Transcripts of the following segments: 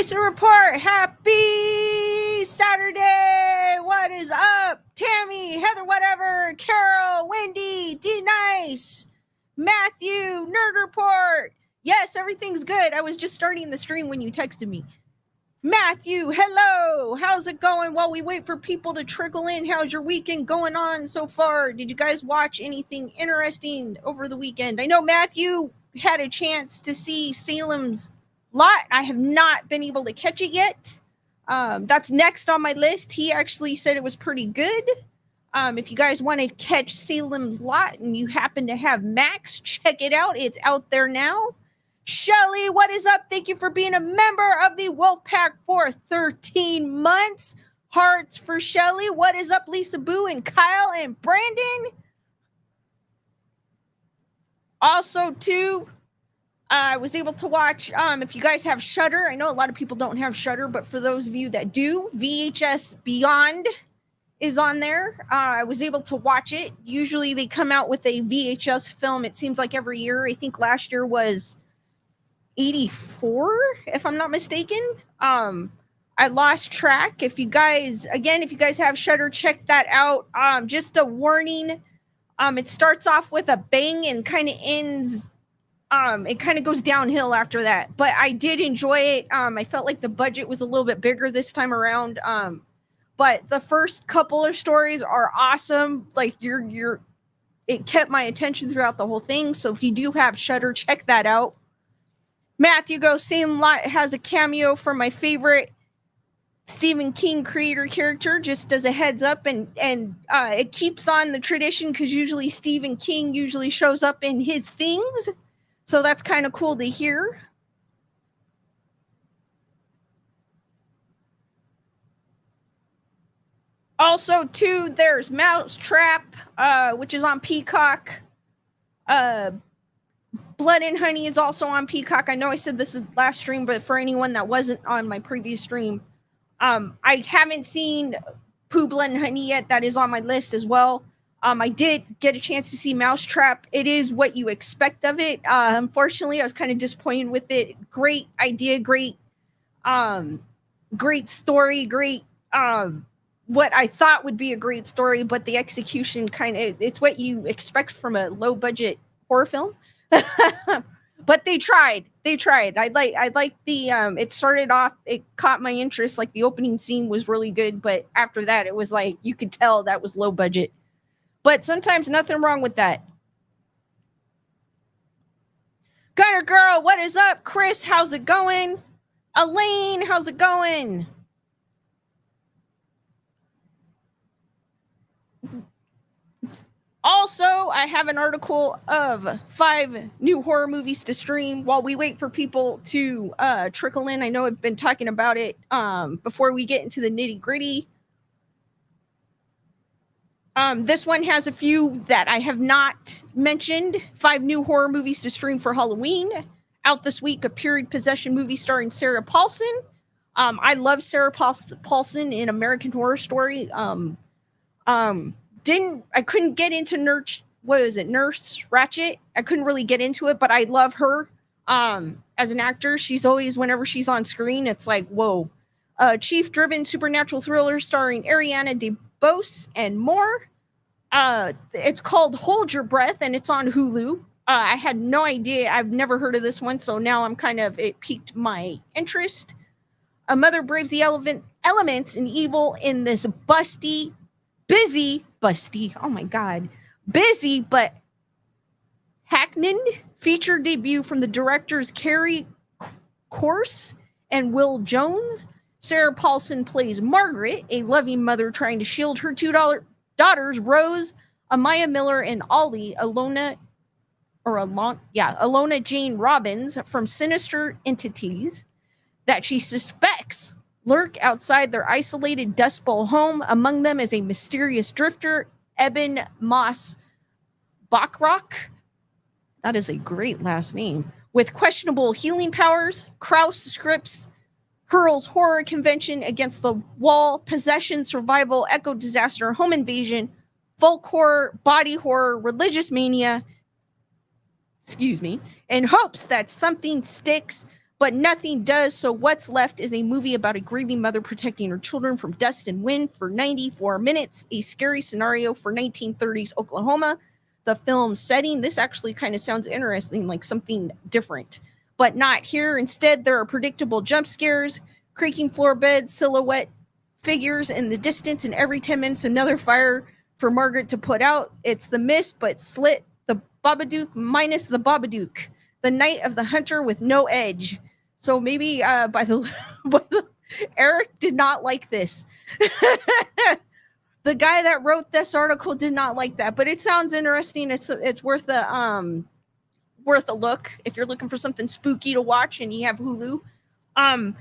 Grayson Report. Happy Saturday. What is up? Tammy, Heather, whatever, Carol, Wendy, D Nice, Matthew, Nerd Report. Yes, everything's good. I was just starting the stream when you texted me. Matthew, hello. How's it going while we wait for people to trickle in? How's your weekend going on so far? Did you guys watch anything interesting over the weekend? I know Matthew had a chance to see Salem's Lot. I have not been able to catch it yet. That's next on my list. He actually said it was pretty good. If you guys want to catch Salem's Lot and you happen to have Max, check it out. It's out there now. Shelly, what is up? Thank you for being a member of the Wolfpack for 13 months. Hearts for Shelly. What is up, Lisa Boo and Kyle and Brandon? Also, too, I was able to watch, if you guys have Shudder, I know a lot of people don't have Shudder, but for those of you that do, VHS Beyond is on there. I was able to watch it. Usually they come out with a VHS film, it seems like every year. I think last year was 84, if I'm not mistaken. I lost track. If you guys have Shudder, check that out. Just a warning. It starts off with a bang and kind of ends. It kind of goes downhill after that, but I did enjoy it. I felt like the budget was a little bit bigger this time around. But the first couple of stories are awesome. Like it kept my attention throughout the whole thing. So if you do have Shudder, check that out. Matthew goes, same lot has a cameo for my favorite Stephen King creator character, just as a heads up, and it keeps on the tradition because usually Stephen King usually shows up in his things. So that's kind of cool to hear. Also, too, there's Mousetrap, which is on Peacock. Blood and Honey is also on Peacock. I know I said this is last stream, but for anyone that wasn't on my previous stream, I haven't seen Pooh, Blood and Honey yet. That is on my list as well. I did get a chance to see Mousetrap. It is what you expect of it. Unfortunately, I was kind of disappointed with it. Great idea, great story, great what I thought would be a great story, but the execution it's what you expect from a low budget horror film. But they tried. I like the it started off, it caught my interest, like the opening scene was really good, but after that it was like you could tell that was low budget. But sometimes nothing wrong with that. Gunner Girl, what is up? Chris, how's it going? Elaine, how's it going? Also, I have an article of 5 new horror movies to stream while we wait for people to trickle in. I know I've been talking about it before we get into the nitty-gritty. This one has a few that I have not mentioned. 5 new horror movies to stream for Halloween. Out this week, a period possession movie starring Sarah Paulson. I love Sarah Paulson in American Horror Story. I couldn't get into Nurse Ratched. I couldn't really get into it, but I love her as an actor. She's always, whenever she's on screen, it's like, whoa. Chief-driven supernatural thriller starring Ariana DeBose and more. It's called Hold Your Breath, and it's on Hulu. I had no idea. I've never heard of this one, so now it piqued my interest. A mother braves the elements and evil in this busy but hackneyed feature debut from the directors Carrie Corse and Will Jones. Sarah Paulson plays Margaret, a loving mother trying to shield her 2 daughters, Rose, Amaya Miller, and Ollie, Alona Jane Robbins, from sinister entities that she suspects lurk outside their isolated Dust Bowl home. Among them is a mysterious drifter, Eben Moss Bachrock. That is a great last name. With questionable healing powers. Krause Scripts hurls horror convention against the wall, possession, survival, eco disaster, home invasion, folk horror, body horror, religious mania, in hopes that something sticks. but nothing does. So what's left is a movie about a grieving mother protecting her children from dust and wind for 94 minutes, a scary scenario for 1930s Oklahoma. The film setting, this actually kind of sounds interesting, like something different, but not here. Instead, there are predictable jump scares, creaking floor beds, silhouette figures in the distance, and every 10 minutes another fire for Margaret to put out. It's The Mist, but slit, the Babadook minus the Babadook, the Night of the Hunter with no edge. So maybe by the Eric did not like this. The guy that wrote this article did not like that, but it sounds interesting. It's worth a look if you're looking for something spooky to watch and you have Hulu. I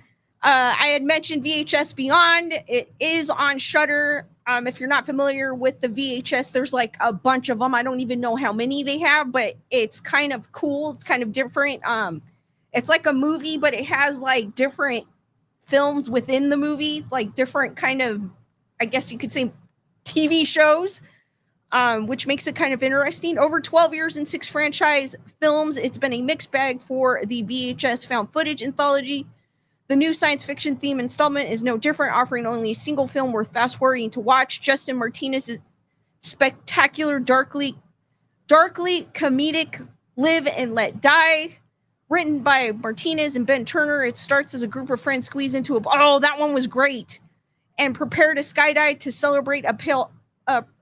had mentioned VHS Beyond. It is on Shudder. If you're not familiar with the VHS, there's like a bunch of them. I don't even know how many they have, but it's kind of cool. It's kind of different. It's like a movie, but it has like different films within the movie, like different kind of, I guess you could say, TV shows, which makes it kind of interesting. Over 12 years and 6 franchise films, it's been a mixed bag for the VHS found footage anthology. The new science fiction theme installment is no different, offering only a single film worth fast-forwarding to watch. Justin Martinez's spectacular, darkly comedic Live and Let Die, written by Martinez and Ben Turner. It starts as a group of friends squeeze into that one was great, and prepare to skydive to celebrate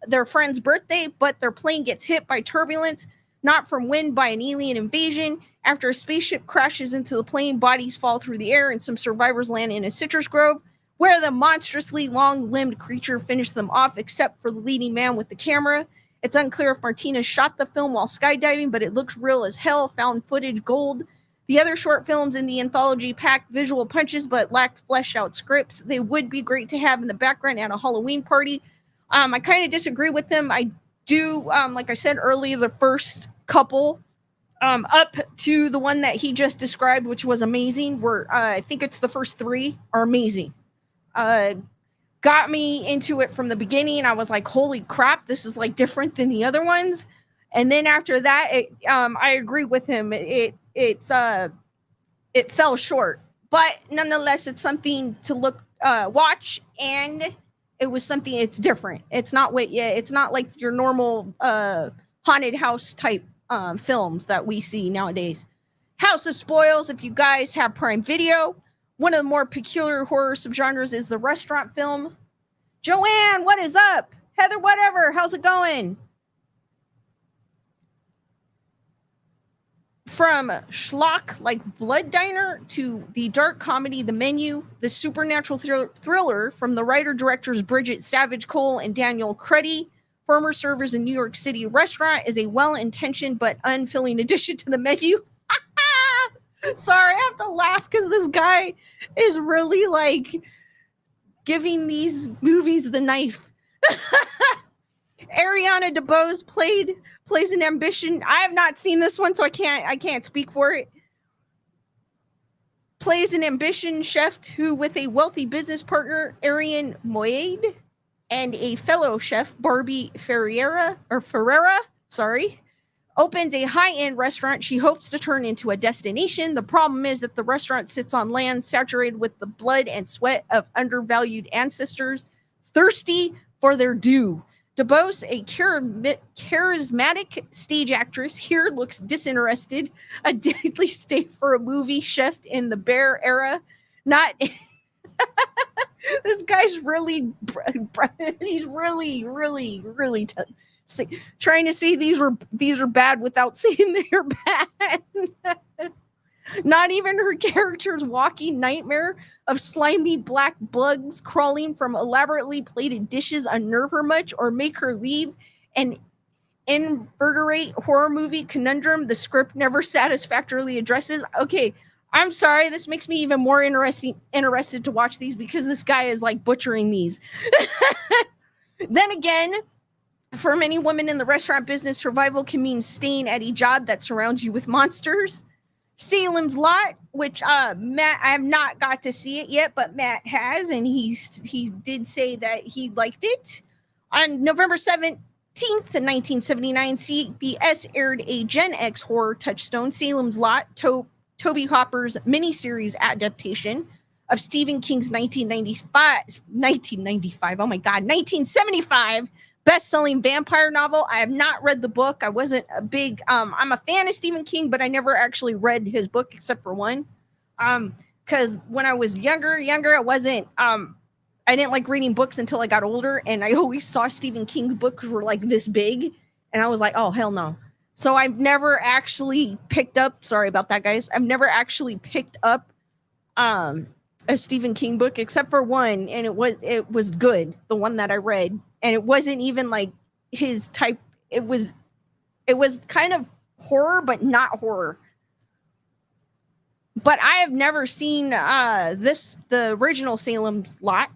their friend's birthday, but their plane gets hit by turbulence, not from wind, by an alien invasion. After a spaceship crashes into the plane, bodies fall through the air, and some survivors land in a citrus grove, where the monstrously long-limbed creature finished them off, except for the leading man with the camera. It's unclear if Martinez shot the film while skydiving, but it looks real as hell, found footage gold. The other short films in the anthology packed visual punches but lacked fleshed-out scripts. They would be great to have in the background at a Halloween party. I kind of disagree with them. I do, like I said earlier, the first couple up to the one that he just described, which was amazing, where I think it's the first 3 are amazing. Got me into it from the beginning. I was like, holy crap, this is like different than the other ones. And then after that, I agree with him. It fell short, but nonetheless, it's something to watch, and it was something. It's different. It's not like your normal haunted house type films that we see nowadays. House of Spoils. If you guys have Prime Video, one of the more peculiar horror subgenres is the restaurant film. Joanne, what is up? Heather, whatever. How's it going? From schlock like Blood Diner to the dark comedy The Menu, the supernatural thriller from the writer-directors Bridget Savage Cole and Daniel Cruddy, former servers in New York City restaurant, is a well-intentioned but unfilling addition to The Menu. Sorry, I have to laugh because this guy is really like giving these movies the knife. Ariana DeBose plays an ambition. I have not seen this one, so I can't speak for it. Plays an ambition chef who, with a wealthy business partner, Ariane Moade, and a fellow chef, Barbie Ferreira, opens a high-end restaurant she hopes to turn into a destination. The problem is that the restaurant sits on land saturated with the blood and sweat of undervalued ancestors, thirsty for their due. DeBose, a charismatic stage actress, here looks disinterested. A deadly state for a movie chef in the Bear era. Not... This guy's really... He's really trying to say these are bad without saying they're bad. Not even her character's walking nightmare of slimy black bugs crawling from elaborately plated dishes unnerve her much or make her leave an invertebrate horror movie conundrum the script never satisfactorily addresses. Okay, I'm sorry. This makes me even more interested to watch these because this guy is like butchering these. Then again, for many women in the restaurant business, survival can mean staying at a job that surrounds you with monsters. Salem's Lot, which Matt, I have not got to see it yet, but Matt has, and he did say that he liked it. On November 17th, 1979, CBS aired a Gen X horror touchstone, Salem's Lot, Toby Hopper's miniseries adaptation of Stephen King's 1995, oh my God, 1975 best-selling vampire novel. I have not read the book. I wasn't a big, I'm a fan of Stephen King, but I never actually read his book except for one. Because when I was younger, I wasn't, I didn't like reading books until I got older, and I always saw Stephen King books were like this big, and I was like, oh, hell no. So I've never actually picked up, sorry about that, guys. I've never actually picked up a Stephen King book except for one, and it was good, the one that I read. And it wasn't even like his type. It was kind of horror, but not horror. But I have never seen the original Salem's Lot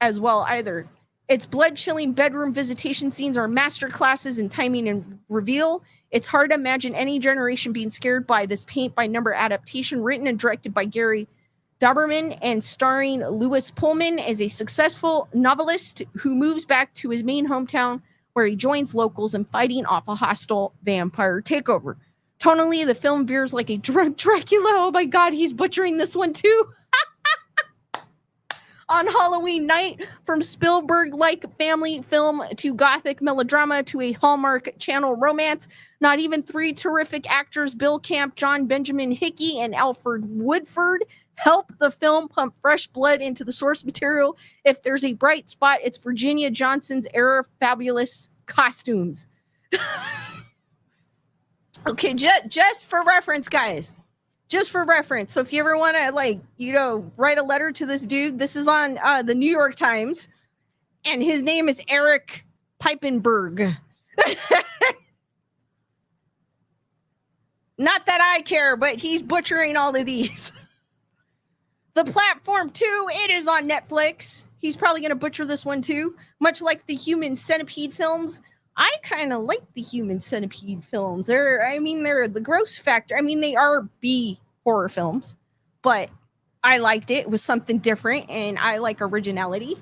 as well either. Its blood-chilling bedroom visitation scenes are masterclasses in timing and reveal. It's hard to imagine any generation being scared by this paint-by-number adaptation written and directed by Gary Dauberman and starring Lewis Pullman as a successful novelist who moves back to his main hometown where he joins locals in fighting off a hostile vampire takeover. Tonally, the film veers like a drunk Dracula. Oh my God, he's butchering this one too. On Halloween night, from Spielberg-like family film to gothic melodrama to a Hallmark Channel romance, not even three terrific actors, Bill Camp, John Benjamin Hickey, and Alfred Woodford, help the film pump fresh blood into the source material. If there's a bright spot, it's Virginia Johnson's era fabulous costumes. Okay, just for reference, guys. Just for reference. So if you ever want to, write a letter to this dude, this is on the New York Times, and his name is Eric Piepenburg. Not that I care, but he's butchering all of these. The Platform 2, it is on Netflix. He's probably going to butcher this one too. Much like the Human Centipede films, I kind of like the Human Centipede films. They're the gross factor. I mean, they are B horror films, but I liked it. It was something different, and I like originality.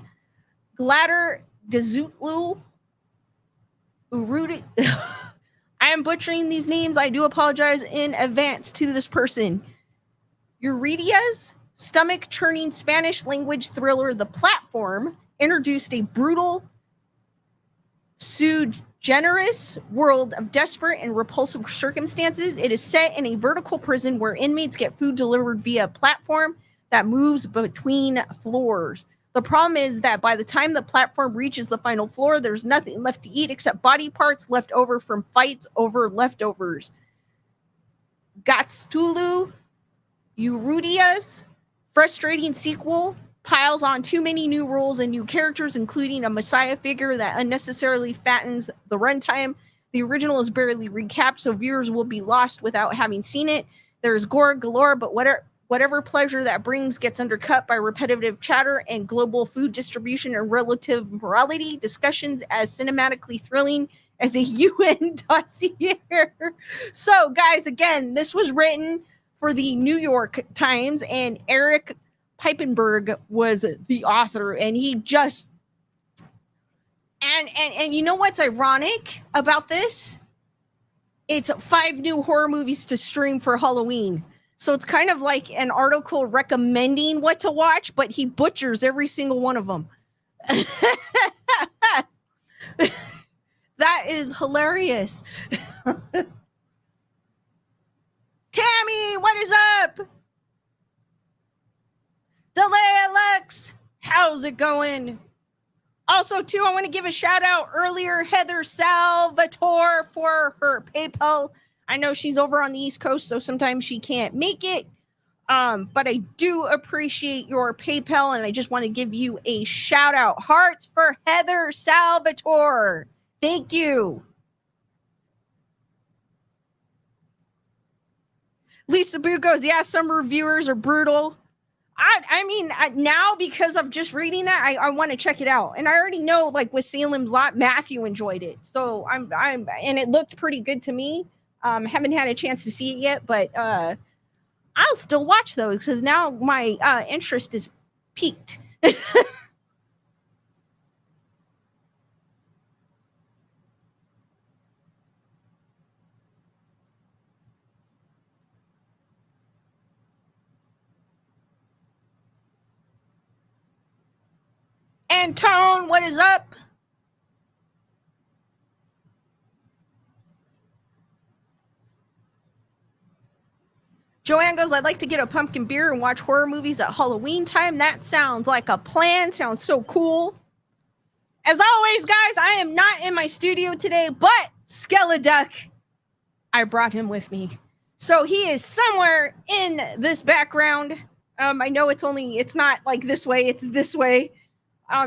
Gladder Gazutlu Urudi. I am butchering these names. I do apologize in advance to this person. Euridia's stomach-churning Spanish-language thriller, The Platform, introduced a brutal, generous world of desperate and repulsive circumstances. It is set in a vertical prison where inmates get food delivered via a platform that moves between floors. The problem is that by the time the platform reaches the final floor, there's nothing left to eat except body parts left over from fights over leftovers. Gatstulu Eurudia's frustrating sequel piles on too many new rules and new characters, including a messiah figure that unnecessarily fattens the runtime. The original is barely recapped, so viewers will be lost without having seen it. There's gore galore, but whatever pleasure that brings gets undercut by repetitive chatter and global food distribution and relative morality discussions as cinematically thrilling as a UN dossier. So, guys, again, this was written for the New York Times, and Eric Piepenburg was the author, and he just and you know what's ironic about this? It's 5 new horror movies to stream for Halloween. So it's kind of like an article recommending what to watch, but he butchers every single one of them. That is hilarious. Tammy, what is up? Delalux, how's it going? Also, too, I want to give a shout out earlier, Heather Salvatore, for her PayPal. I know she's over on the East Coast, so sometimes she can't make it. But I do appreciate your PayPal, and I just want to give you a shout out. Hearts for Heather Salvatore. Thank you. Lisa Boo goes, yeah, some reviewers are brutal. I mean, now because of just reading that, I want to check it out. And I already know, like with Salem's Lot, Matthew enjoyed it. So I'm and it looked pretty good to me. Haven't had a chance to see it yet, but I'll still watch those because now my interest is piqued. Antone, what is up? Joanne goes, I'd like to get a pumpkin beer and watch horror movies at Halloween time. That sounds like a plan. Sounds so cool. As always, guys, I am not in my studio today, but Skeleduck, I brought him with me. So he is somewhere in this background. I know it's not like this way, it's this way.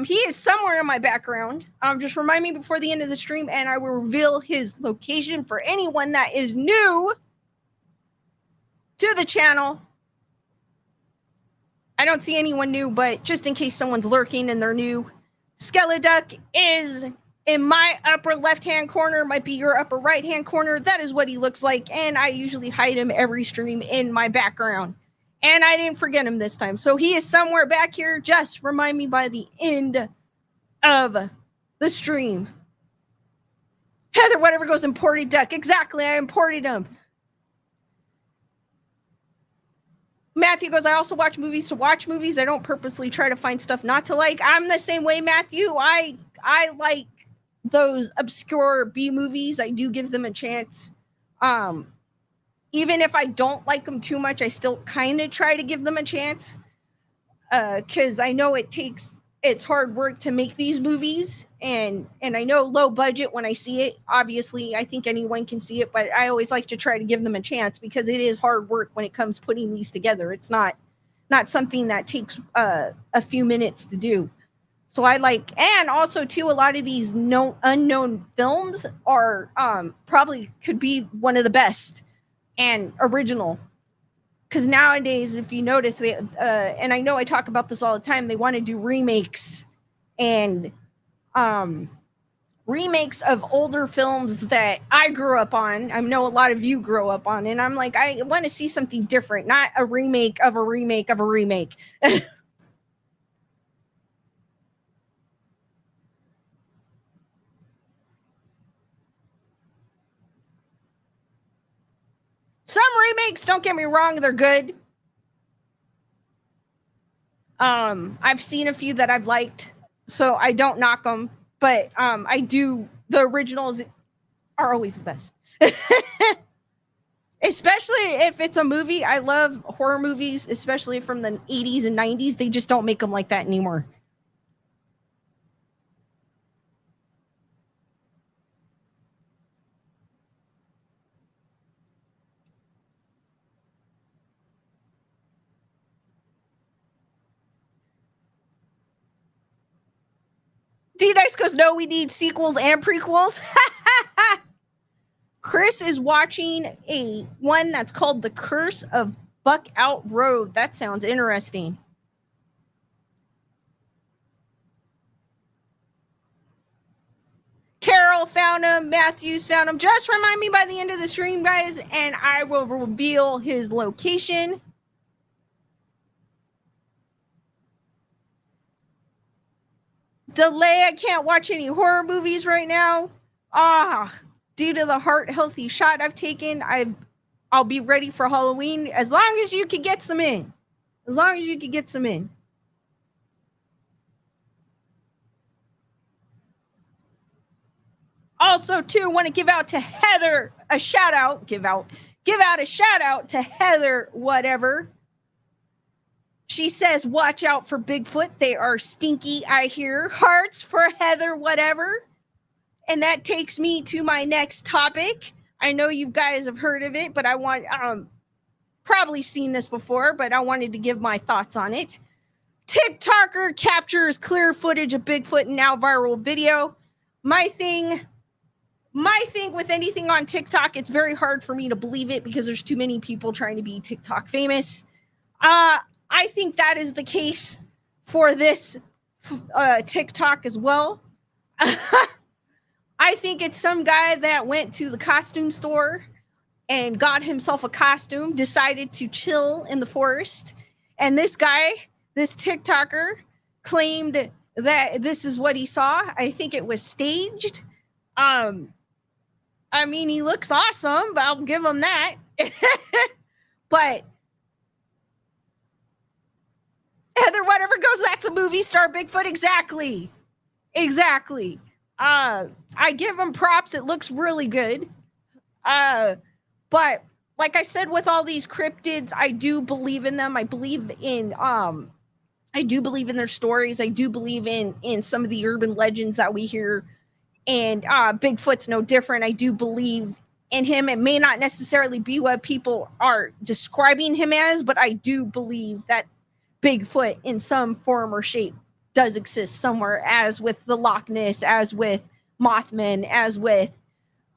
He is somewhere in my background. Just remind me before the end of the stream and I will reveal his location for anyone that is new to the channel. I don't see anyone new, but just in case someone's lurking and they're new, Skeleduck is in my upper left-hand corner, might be your upper right-hand corner. That is what he looks like, and I usually hide him every stream in my background. And I didn't forget him this time. So he is somewhere back here. Just remind me by the end of the stream. Heather, whatever goes, imported duck. Exactly, I imported him. Matthew goes, I also watch movies to watch movies. I don't purposely try to find stuff not to like. I'm the same way, Matthew. I like those obscure B movies. I do give them a chance. Even if I don't like them too much, I still kind of try to give them a chance. Because I know it's hard work to make these movies. And I know low budget when I see it. Obviously, I think anyone can see it, but I always like to try to give them a chance because it is hard work when it comes putting these together. It's not something that takes a few minutes to do. So I like, and also too, a lot of these unknown films are probably could be one of the best and original. Because nowadays, if you notice, they and I know I talk about this all the time, they want to do remakes and remakes of older films that I grew up on. I know a lot of you grew up on, and I'm like, I want to see something different, not a remake of a remake of a remake. Some remakes, don't get me wrong, they're good. I've seen a few that I've liked, so I don't knock them, but the originals are always the best. Especially if it's a movie. I love horror movies, especially from the 80s and 90s. They just don't make them like that anymore. D-Dice goes, no, we need sequels and prequels. Chris is watching one that's called The Curse of Buckout Road. That sounds interesting. Carol found him. Matthews found him. Just remind me by the end of the stream, guys, and I will reveal his location. Delay, I can't watch any horror movies right now. Due to the heart healthy shot I've taken, I'll be ready for Halloween as long as you can get some in. As long as you can get some in. Also, too, want to give out to Heather a shout out. Give out a shout out to Heather, whatever. She says, watch out for Bigfoot. They are stinky, I hear. Hearts for Heather, whatever. And that takes me to my next topic. I know you guys have heard of it, but I want, probably seen this before, but I wanted to give my thoughts on it. TikToker captures clear footage of Bigfoot in now viral video. My thing with anything on TikTok, it's very hard for me to believe it because there's too many people trying to be TikTok famous. I think that is the case for this TikTok as well. I think it's some guy that went to the costume store and got himself a costume, decided to chill in the forest. And this guy, this TikToker, claimed that this is what he saw. I think it was staged. I mean, he looks awesome, but I'll give him that. But Heather, whatever goes, that's a movie star Bigfoot. Exactly. I give him props. It looks really good. But like I said, with all these cryptids, I do believe in them. I do believe in their stories. I do believe in some of the urban legends that we hear. And Bigfoot's no different. I do believe in him. It may not necessarily be what people are describing him as, but I do believe that Bigfoot in some form or shape does exist somewhere, as with the Loch Ness, as with Mothman, as with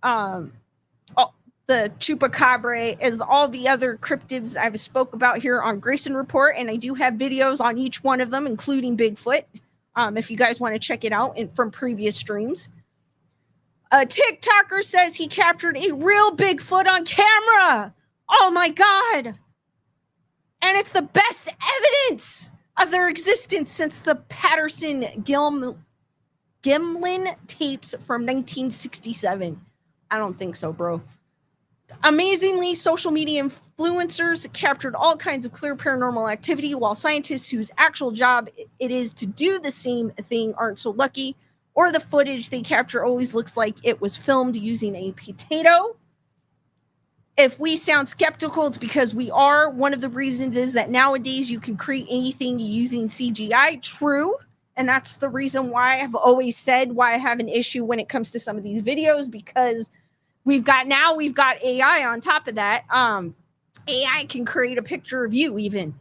the Chupacabra, as all the other cryptids I've spoke about here on Grayson Report. And I do have videos on each one of them, including Bigfoot, if you guys want to check it out from previous streams. A TikToker says he captured a real Bigfoot on camera. Oh my God. And it's the best evidence of their existence since the Patterson-Gimlin tapes from 1967. I don't think so, bro. Amazingly, social media influencers captured all kinds of clear paranormal activity, while scientists whose actual job it is to do the same thing aren't so lucky, or the footage they capture always looks like it was filmed using a potato. If we sound skeptical, it's because we are. One of the reasons is that nowadays you can create anything using CGI. True. And that's the reason why I've always said why I have an issue when it comes to some of these videos, because we've got AI on top of that. AI can create a picture of you even.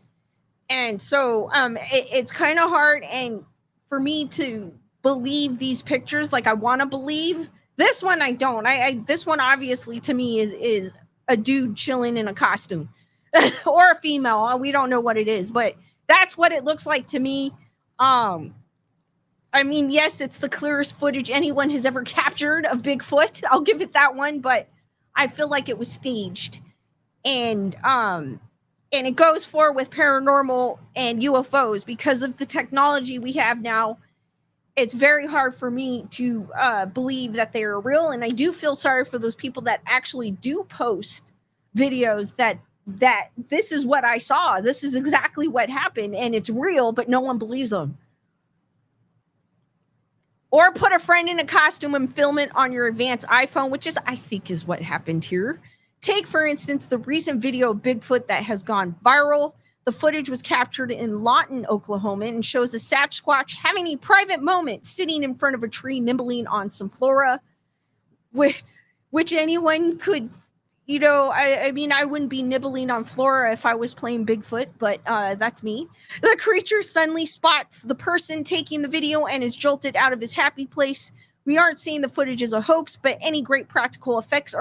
And so it's kind of hard. And for me to believe these pictures, like I want to believe this one, I don't. This one obviously to me is a dude chilling in a costume or a female. We don't know what it is, but that's what it looks like to me. I mean, yes, it's the clearest footage anyone has ever captured of Bigfoot. I'll give it that one, but I feel like it was staged. And it goes for with paranormal and UFOs because of the technology we have now. It's very hard for me to believe that they are real. And I do feel sorry for those people that actually do post videos that this is what I saw. This is exactly what happened. And it's real, but no one believes them. Or put a friend in a costume and film it on your advanced iPhone, which is, I think, is what happened here. Take, for instance, the recent video of Bigfoot that has gone viral. The footage was captured in Lawton, Oklahoma, and shows a Sasquatch having a private moment sitting in front of a tree, nibbling on some flora, which anyone could, I mean, I wouldn't be nibbling on flora if I was playing Bigfoot, but that's me. The creature suddenly spots the person taking the video and is jolted out of his happy place. We aren't saying the footage is a hoax, but any great practical effects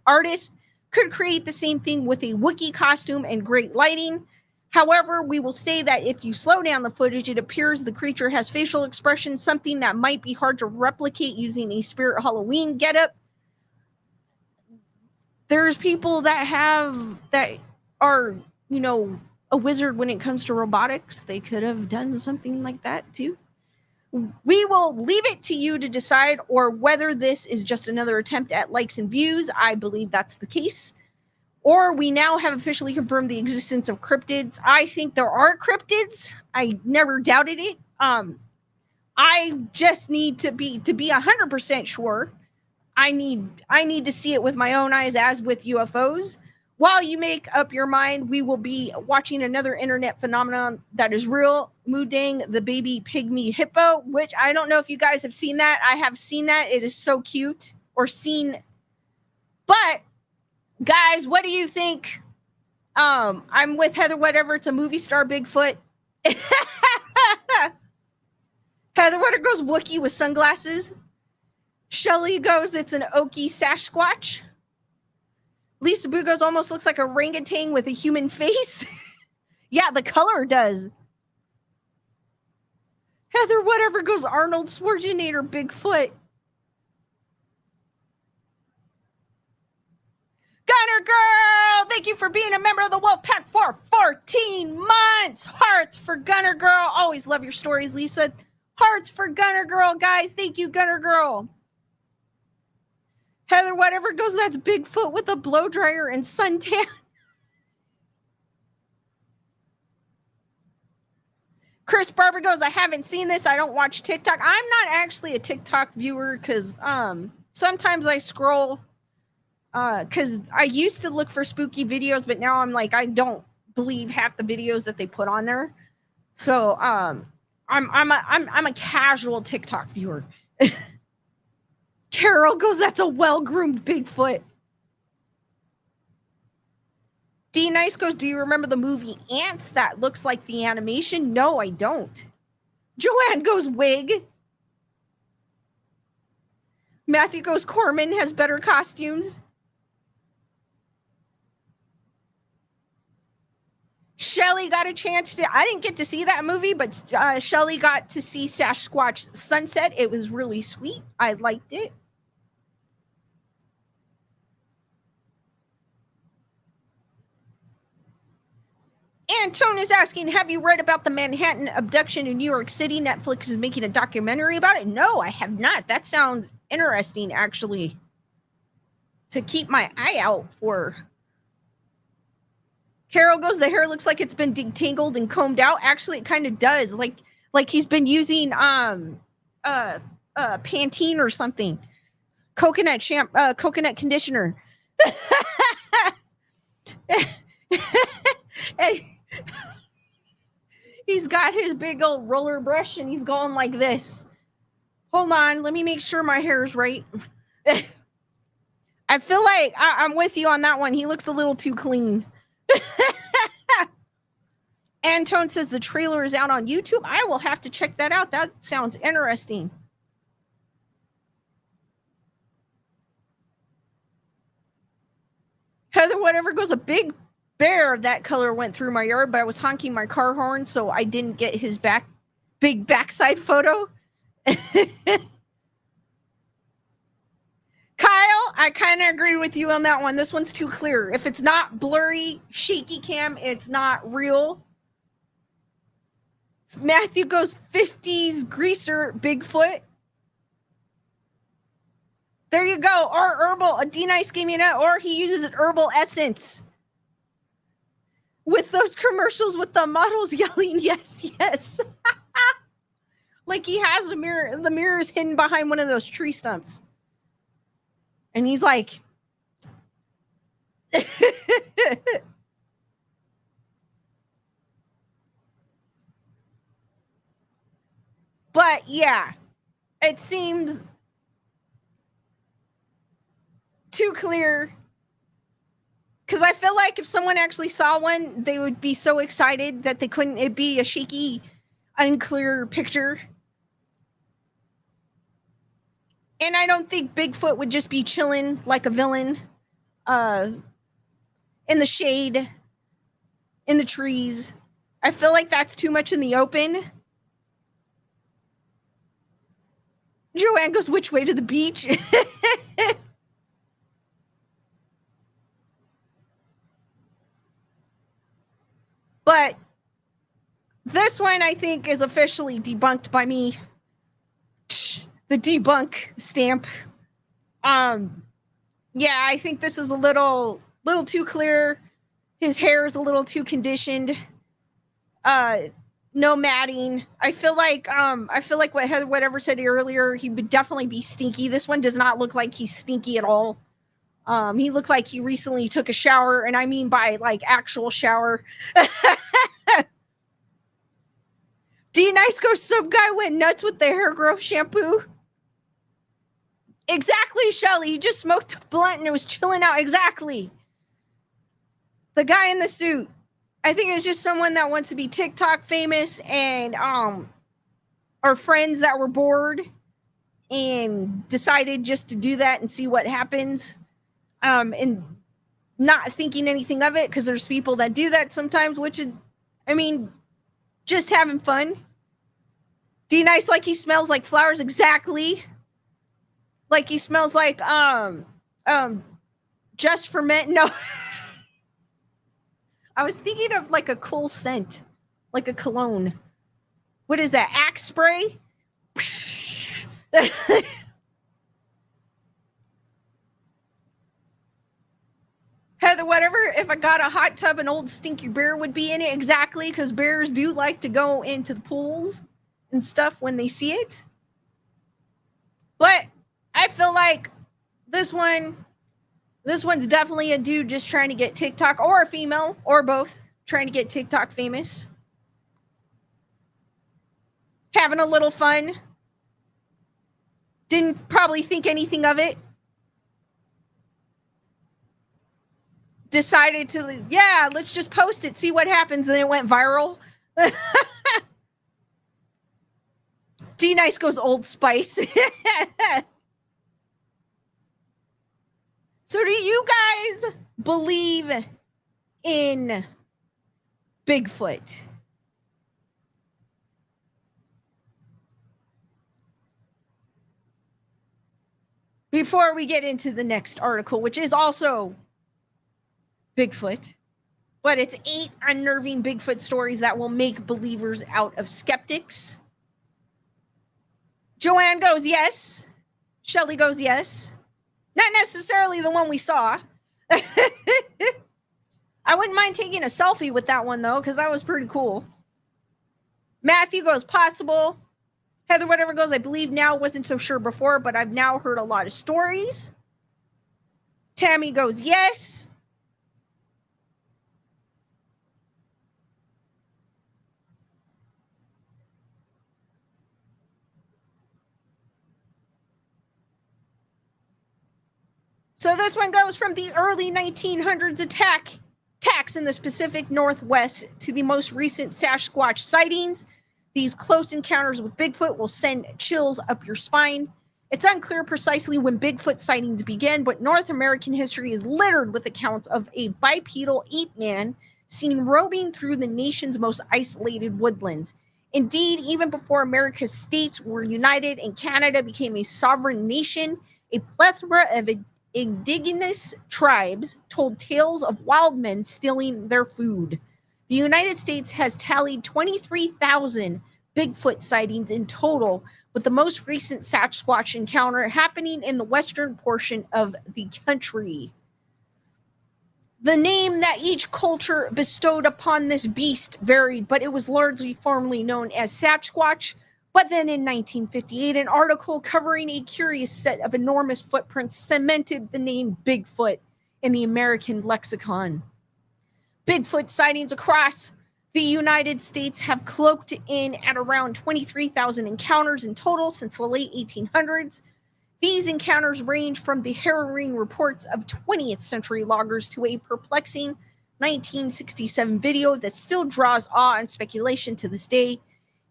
artist could create the same thing with a Wookiee costume and great lighting. However, we will say that if you slow down the footage, it appears the creature has facial expressions, something that might be hard to replicate using a Spirit Halloween getup. There's people that are, a wizard when it comes to robotics. They could have done something like that too. We will leave it to you to decide, or whether this is just another attempt at likes and views. I believe that's the case. Or we now have officially confirmed the existence of cryptids. I think there are cryptids. I never doubted it. I just need to be 100% sure. I need to see it with my own eyes, as with UFOs. While you make up your mind, we will be watching another internet phenomenon that is real, Mudang, the baby pygmy hippo, which I don't know if you guys have seen that. I have seen that. It is so cute, or seen. But guys, what do you think? I'm with Heather, whatever. It's a movie star Bigfoot. Heather, what goes Wookiee with sunglasses? Shelly goes, it's an Okie Sasquatch. Lisa Boo goes, almost looks like a orangutan with a human face. Yeah, the color does. Heather, whatever goes Arnold Schwarzenegger Bigfoot. Gunner Girl, thank you for being a member of the Wolf Pack for 14 months. Hearts for Gunner Girl. Always love your stories, Lisa. Hearts for Gunner Girl, guys. Thank you, Gunner Girl. Heather, whatever goes, that's Bigfoot with a blow dryer and suntan. Chris Barber goes, I haven't seen this. I don't watch TikTok. I'm not actually a TikTok viewer because sometimes I scroll because I used to look for spooky videos, but now I'm like, I don't believe half the videos that they put on there. So I'm a casual TikTok viewer. Carol goes, that's a well-groomed Bigfoot. D Nice goes, do you remember the movie Ants? That looks like the animation. No, I don't. Joanne goes, wig. Matthew goes, Corman has better costumes. Shelly got a chance to, I didn't get to see that movie, but Shelly got to see Sasquatch Sunset. It was really sweet. I liked it. Antone is asking, have you read about the Manhattan abduction in New York City? Netflix is making a documentary about it. No, I have not. That sounds interesting, actually, to keep my eye out for. Carol goes, the hair looks like it's been detangled and combed out. Actually, it kind of does. Like he's been using Pantene or something. Coconut conditioner. And he's got his big old roller brush and he's going like this. Hold on, let me make sure my hair is right. I feel like I'm with you on that one. He looks a little too clean. Antone says the trailer is out on YouTube. I will have to check that out. That sounds interesting. Heather Whatever goes, a big bear of that color went through my yard, but I was honking my car horn, so I didn't get his big backside photo. Kyle, I kind of agree with you on that one. This one's too clear. If it's not blurry, shaky cam, it's not real. Matthew goes 50s greaser Bigfoot. There you go. Or herbal. A D-Nice gave me that. Or he uses an herbal essence. With those commercials with the models yelling, yes, yes. Like he has a mirror. The mirror is hidden behind one of those tree stumps. And he's like... But yeah, it seems too clear. Because I feel like if someone actually saw one, they would be so excited that they couldn't, it'd be a shaky, unclear picture. And I don't think Bigfoot would just be chilling like a villain in the shade, in the trees. I feel like that's too much in the open. Joanne goes, which way to the beach? But this one, I think, is officially debunked by me. The debunk stamp. Yeah, I think this is a little too clear. His hair is a little too conditioned. No matting. I feel like what Heather whatever said earlier, he would definitely be stinky. This one does not look like he's stinky at all. He looked like he recently took a shower, and I mean by like actual shower. D Nice Go Sub Guy went nuts with the hair growth shampoo. Exactly, Shelly. He just smoked a blunt and it was chilling out. Exactly. The guy in the suit. I think it's just someone that wants to be TikTok famous and our friends that were bored and decided just to do that and see what happens. And not thinking anything of it, because there's people that do that sometimes, which is, I mean, just having fun. D Nice like he smells like flowers. Exactly. Like he smells like just for men. No. I was thinking of like a cool scent, like a cologne. What is that? Axe spray? Heather, whatever, if I got a hot tub, an old stinky bear would be in it. Exactly, because bears do like to go into the pools and stuff when they see it. But I feel like this one's definitely a dude just trying to get TikTok, or a female, or both, trying to get TikTok famous. Having a little fun. Didn't probably think anything of it. Decided to, yeah, let's just post it, see what happens, and it went viral. D-Nice goes Old Spice. So do you guys believe in Bigfoot? Before we get into the next article, which is also Bigfoot, but it's 8 unnerving Bigfoot stories that will make believers out of skeptics. Joanne goes yes. Shelly goes yes. Not necessarily the one we saw. I wouldn't mind taking a selfie with that one, though, because that was pretty cool. Matthew goes possible. Heather, whatever, goes I believe now. Wasn't so sure before, but I've now heard a lot of stories. Tammy goes yes. So this one goes from the early 1900s attacks in the Pacific Northwest to the most recent Sasquatch sightings. These close encounters with Bigfoot will send chills up your spine. It's unclear precisely when Bigfoot sightings began, but North American history is littered with accounts of a bipedal ape man seen roaming through the nation's most isolated woodlands. Indeed, even before America's states were united and Canada became a sovereign nation, a plethora of indigenous tribes told tales of wild men stealing their food. The United States has tallied 23,000 Bigfoot sightings in total, with the most recent Sasquatch encounter happening in the western portion of the country. The name that each culture bestowed upon this beast varied, but it was largely formerly known as Sasquatch. But then in 1958, an article covering a curious set of enormous footprints cemented the name Bigfoot in the American lexicon. Bigfoot sightings across the United States have clocked in at around 23,000 encounters in total since the late 1800s. These encounters range from the harrowing reports of 20th century loggers to a perplexing 1967 video that still draws awe and speculation to this day.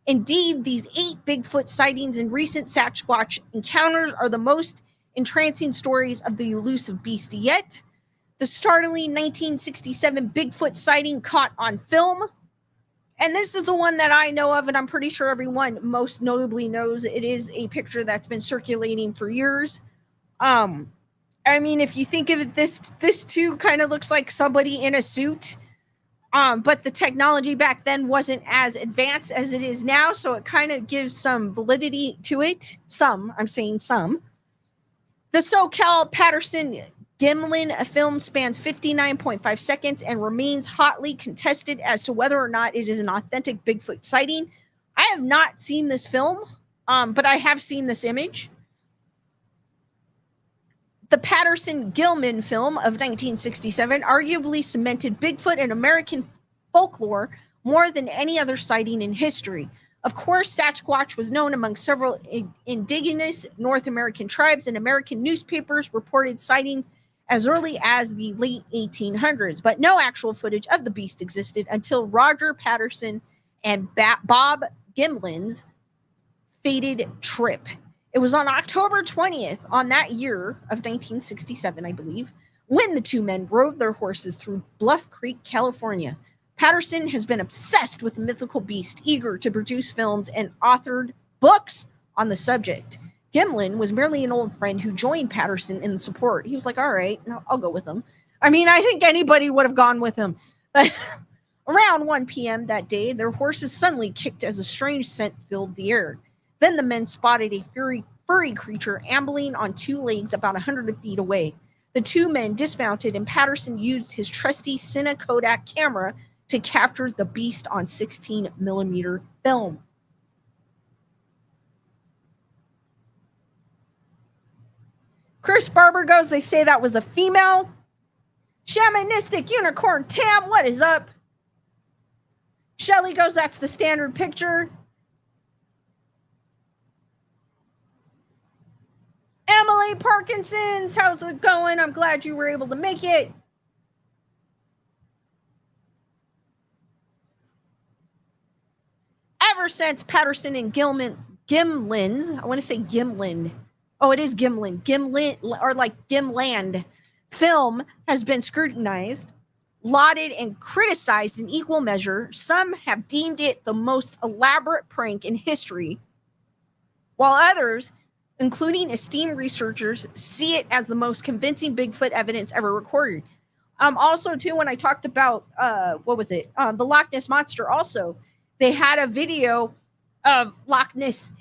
Indeed, these 8 Bigfoot sightings and recent Sasquatch encounters are the most entrancing stories of the elusive beast yet. The startling 1967 Bigfoot sighting caught on film. And this is the one that I know of, and I'm pretty sure everyone most notably knows. It is a picture that's been circulating for years. I mean, if you think of it, this too kind of looks like somebody in a suit. But the technology back then wasn't as advanced as it is now, so it kind of gives some validity to it. I'm saying some. The SoCal Patterson Gimlin film spans 59.5 seconds and remains hotly contested as to whether or not it is an authentic Bigfoot sighting. I have not seen this film, but I have seen this image. The Patterson-Gilman film of 1967 arguably cemented Bigfoot in American folklore more than any other sighting in history. Of course, Sasquatch was known among several indigenous North American tribes, and American newspapers reported sightings as early as the late 1800s, but no actual footage of the beast existed until Roger Patterson and Bob Gimlin's fated trip. It was on October 20th on that year of 1967, I believe, when the two men rode their horses through Bluff Creek, California. Patterson has been obsessed with the mythical beast, eager to produce films and authored books on the subject. Gimlin was merely an old friend who joined Patterson in the support. He was like, all right, I'll go with him. I mean, I think anybody would have gone with him. Around 1 p.m. that day, their horses suddenly kicked as a strange scent filled the air. Then the men spotted a furry creature ambling on 2 legs about 100 feet away. The two men dismounted, and Patterson used his trusty Cine Kodak camera to capture the beast on 16mm film. Chris Barber goes, they say that was a female. Shamanistic Unicorn Tam, what is up? Shelly goes, that's the standard picture. Emily Parkinson's, how's it going? I'm glad you were able to make it. Ever since Patterson and Gimlin's, I want to say Gimlin. Oh, it is Gimlin. Gimlin, or like Gimland film has been scrutinized, lauded, and criticized in equal measure. Some have deemed it the most elaborate prank in history, while others, including esteemed researchers, see it as the most convincing Bigfoot evidence ever recorded. Also, too, when I talked about, the Loch Ness Monster, also, they had a video of Loch Ness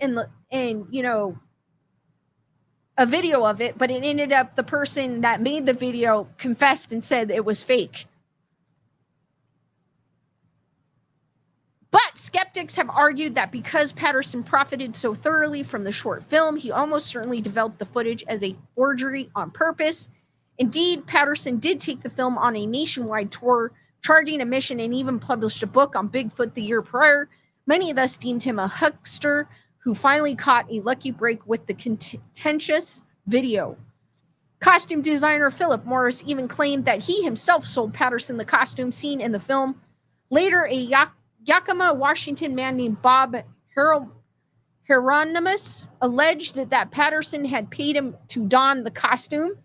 a video of it, but it ended up the person that made the video confessed and said it was fake. But skeptics have argued that because Patterson profited so thoroughly from the short film, he almost certainly developed the footage as a forgery on purpose. Indeed, Patterson did take the film on a nationwide tour, charging admission, and even published a book on Bigfoot the year prior. Many thus deemed him a huckster who finally caught a lucky break with the contentious video. Costume designer Philip Morris even claimed that he himself sold Patterson the costume seen in the film. Later, a Yakima, Washington man named Bob Hieronymus alleged that Patterson had paid him to don the costume.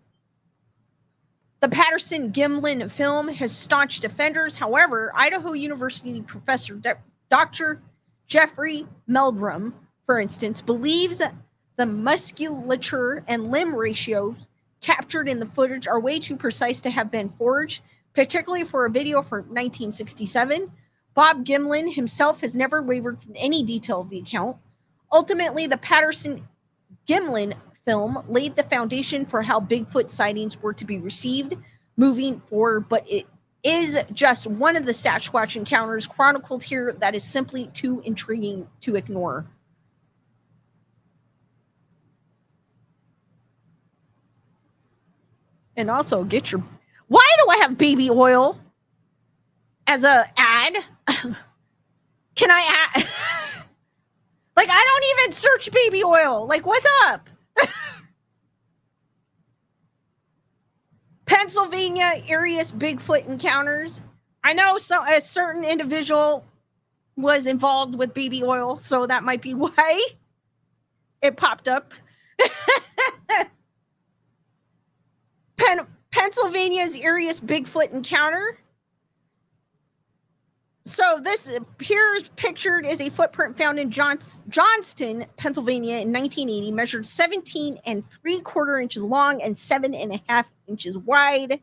The Patterson Gimlin film has staunch defenders. However, Idaho University professor Dr. Jeffrey Meldrum, for instance, believes the musculature and limb ratios captured in the footage are way too precise to have been forged, particularly for a video from 1967. Bob Gimlin himself has never wavered from any detail of the account. Ultimately, the Patterson Gimlin film laid the foundation for how Bigfoot sightings were to be received moving forward, but it is just one of the Sasquatch encounters chronicled here that is simply too intriguing to ignore. And also, why do I have baby oil as a ad? Can I add? Like, I don't even search baby oil. Like, what's up? Pennsylvania Arius Bigfoot encounters. I know a certain individual was involved with baby oil, so that might be why it popped up. Pennsylvania's Arius Bigfoot encounter. So this here is pictured as a footprint found in Johnston, Pennsylvania in 1980, measured 17 3/4 inches long and 7.5 inches wide.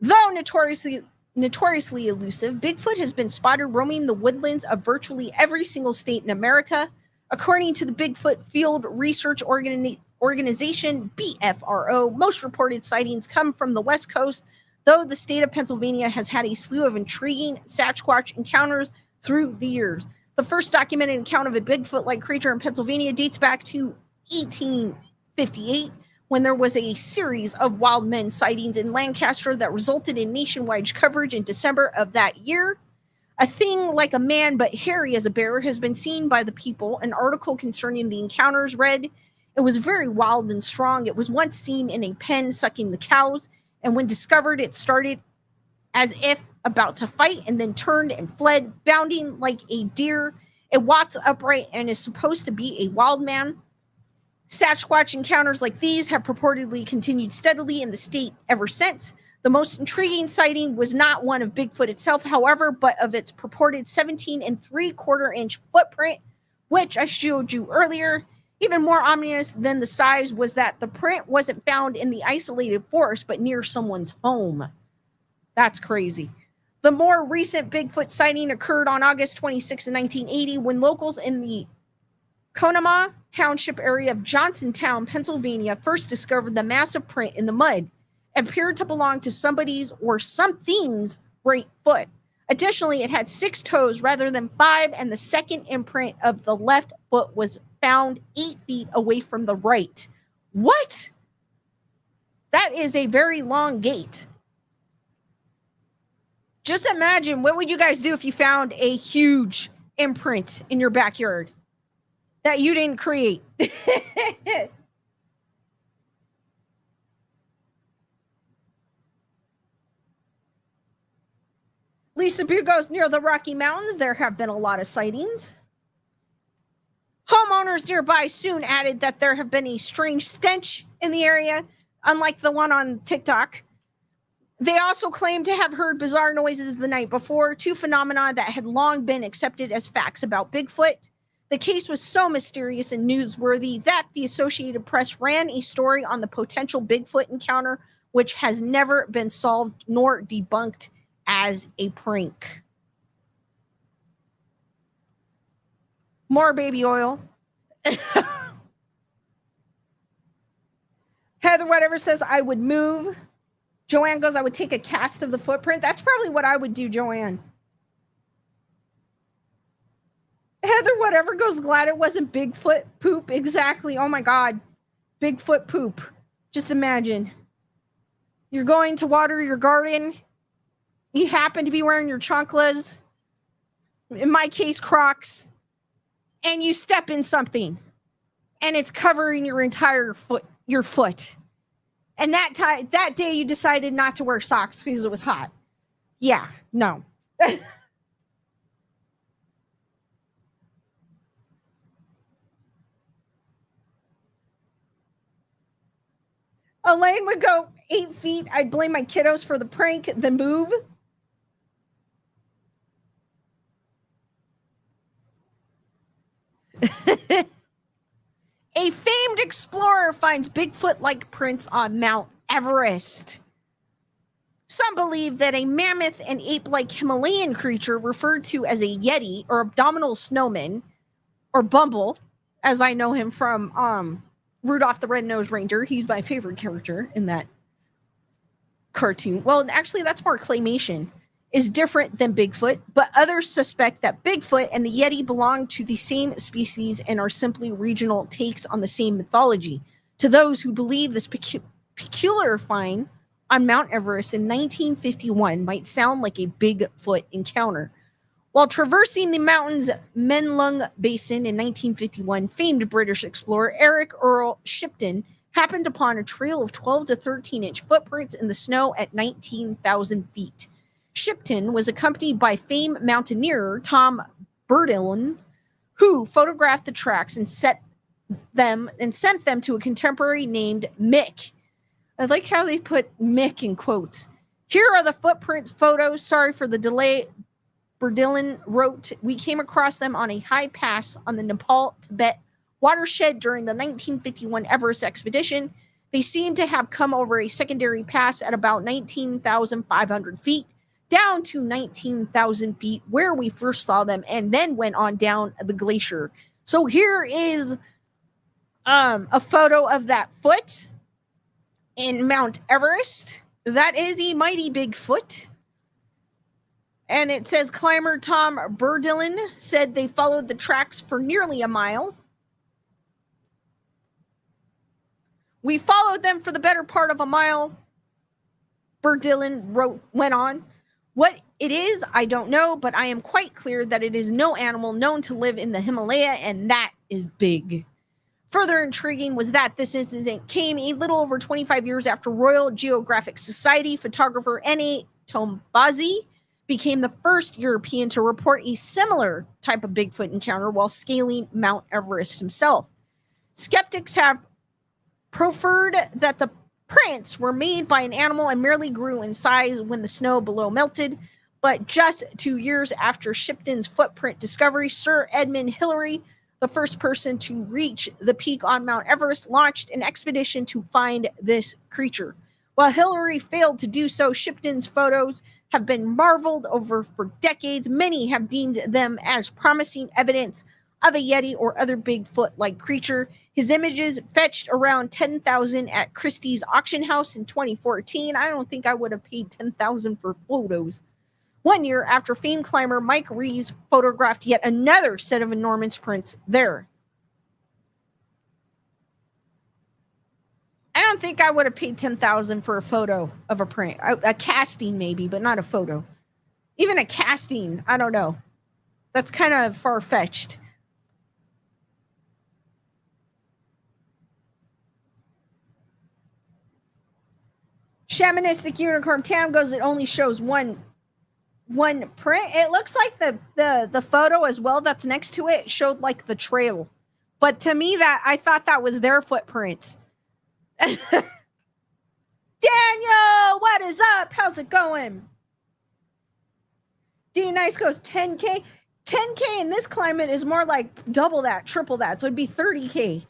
Though notoriously elusive, Bigfoot has been spotted roaming the woodlands of virtually every single state in America. According to the Bigfoot Field Research Organization, BFRO, most reported sightings come from the West Coast, though the state of Pennsylvania has had a slew of intriguing Sasquatch encounters through the years. The first documented account of a Bigfoot-like creature in Pennsylvania dates back to 1858, when there was a series of wild men sightings in Lancaster that resulted in nationwide coverage in December of that year. A thing like a man but hairy as a bear has been seen by the people. An article concerning the encounters read, "It was very wild and strong. It was once seen in a pen sucking the cows, and when discovered, it started as if about to fight and then turned and fled, bounding like a deer. It walked upright and is supposed to be a wild man." Sasquatch encounters like these have purportedly continued steadily in the state ever since. The most intriguing sighting was not one of Bigfoot itself, however, but of its purported 17 3/4 inch footprint, which I showed you earlier. Even more ominous than the size was that the print wasn't found in the isolated forest, but near someone's home. That's crazy. The more recent Bigfoot sighting occurred on August 26, 1980, when locals in the Conemaugh Township area of Johnsontown, Pennsylvania, first discovered the massive print in the mud. appeared to belong to somebody's or something's right foot. Additionally, it had 6 toes rather than 5, and the second imprint of the left foot was found 8 feet away from the right. What? That is a very long gait. Just imagine, what would you guys do if you found a huge imprint in your backyard that you didn't create? Lisa Bugos, near the Rocky Mountains, there have been a lot of sightings. Homeowners nearby soon added that there have been a strange stench in the area, unlike the one on TikTok. They also claimed to have heard bizarre noises the night before, 2 phenomena that had long been accepted as facts about Bigfoot. The case was so mysterious and newsworthy that the Associated Press ran a story on the potential Bigfoot encounter, which has never been solved nor debunked as a prank. More baby oil. Heather Whatever says, I would move. Joanne goes, I would take a cast of the footprint. That's probably what I would do, Joanne. Heather Whatever goes, glad it wasn't Bigfoot poop. Exactly. Oh my God. Bigfoot poop. Just imagine. You're going to water your garden. You happen to be wearing your chanclas. In my case, Crocs. And you step in something. And it's covering your entire foot. Your foot. And that day you decided not to wear socks because it was hot. Yeah, no. Elaine would go 8 feet. I'd blame my kiddos for the prank, then move. A famed explorer finds Bigfoot-like prints on Mount Everest. Some believe that a mammoth and ape-like Himalayan creature referred to as a Yeti or abdominal snowman, or Bumble, as I know him from Rudolph the Red-Nosed Reindeer. He's my favorite character in that cartoon. Well, actually, that's more claymation. Is different than Bigfoot, but others suspect that Bigfoot and the Yeti belong to the same species and are simply regional takes on the same mythology. To those who believe this peculiar find on Mount Everest in 1951 might sound like a Bigfoot encounter. While traversing the mountain's Menlung Basin in 1951, famed British explorer Eric Earl Shipton happened upon a trail of 12 to 13-inch footprints in the snow at 19,000 feet. Shipton was accompanied by famed mountaineer Tom Burdillon, who photographed the tracks and sent them to a contemporary named Mick. I like how they put Mick in quotes. Here are the footprints photos. Sorry for the delay. Burdillon wrote, we came across them on a high pass on the Nepal-Tibet watershed during the 1951 Everest expedition. They seem to have come over a secondary pass at about 19,500 feet. Down to 19,000 feet where we first saw them, and then went on down the glacier. So here is a photo of that foot in Mount Everest. That is a mighty big foot. And it says climber Tom Burdillon said they followed the tracks for nearly a mile. We followed them for the better part of a mile, Burdillon went on. What it is, I don't know, but I am quite clear that it is no animal known to live in the Himalaya, and that is big. Further intriguing was that this incident came a little over 25 years after Royal Geographic Society photographer N.A. Tombazi became the first European to report a similar type of Bigfoot encounter while scaling Mount Everest himself. Skeptics have preferred that the prints were made by an animal and merely grew in size when the snow below melted, but just 2 years after Shipton's footprint discovery, Sir Edmund Hillary, the first person to reach the peak on Mount Everest, launched an expedition to find this creature. While Hillary failed to do so, Shipton's photos have been marveled over for decades. Many have deemed them as promising evidence of a Yeti or other Bigfoot-like creature. His images fetched around $10,000 at Christie's auction house in 2014. I don't think I would have paid $10,000 for photos. 1 year after famed climber Mike Rees photographed yet another set of enormous prints there. I don't think I would have paid $10,000 for a photo of a print. A casting maybe, but not a photo. Even a casting, I don't know. That's kind of far-fetched. Shamanistic unicorn Tam goes, it only shows one print. It looks like the photo as well that's next to it showed like the trail. But to me, that I thought that was their footprints. Daniel, what is up? How's it going? D Nice goes 10K. 10K in this climate is more like double that, triple that. So it'd be 30K.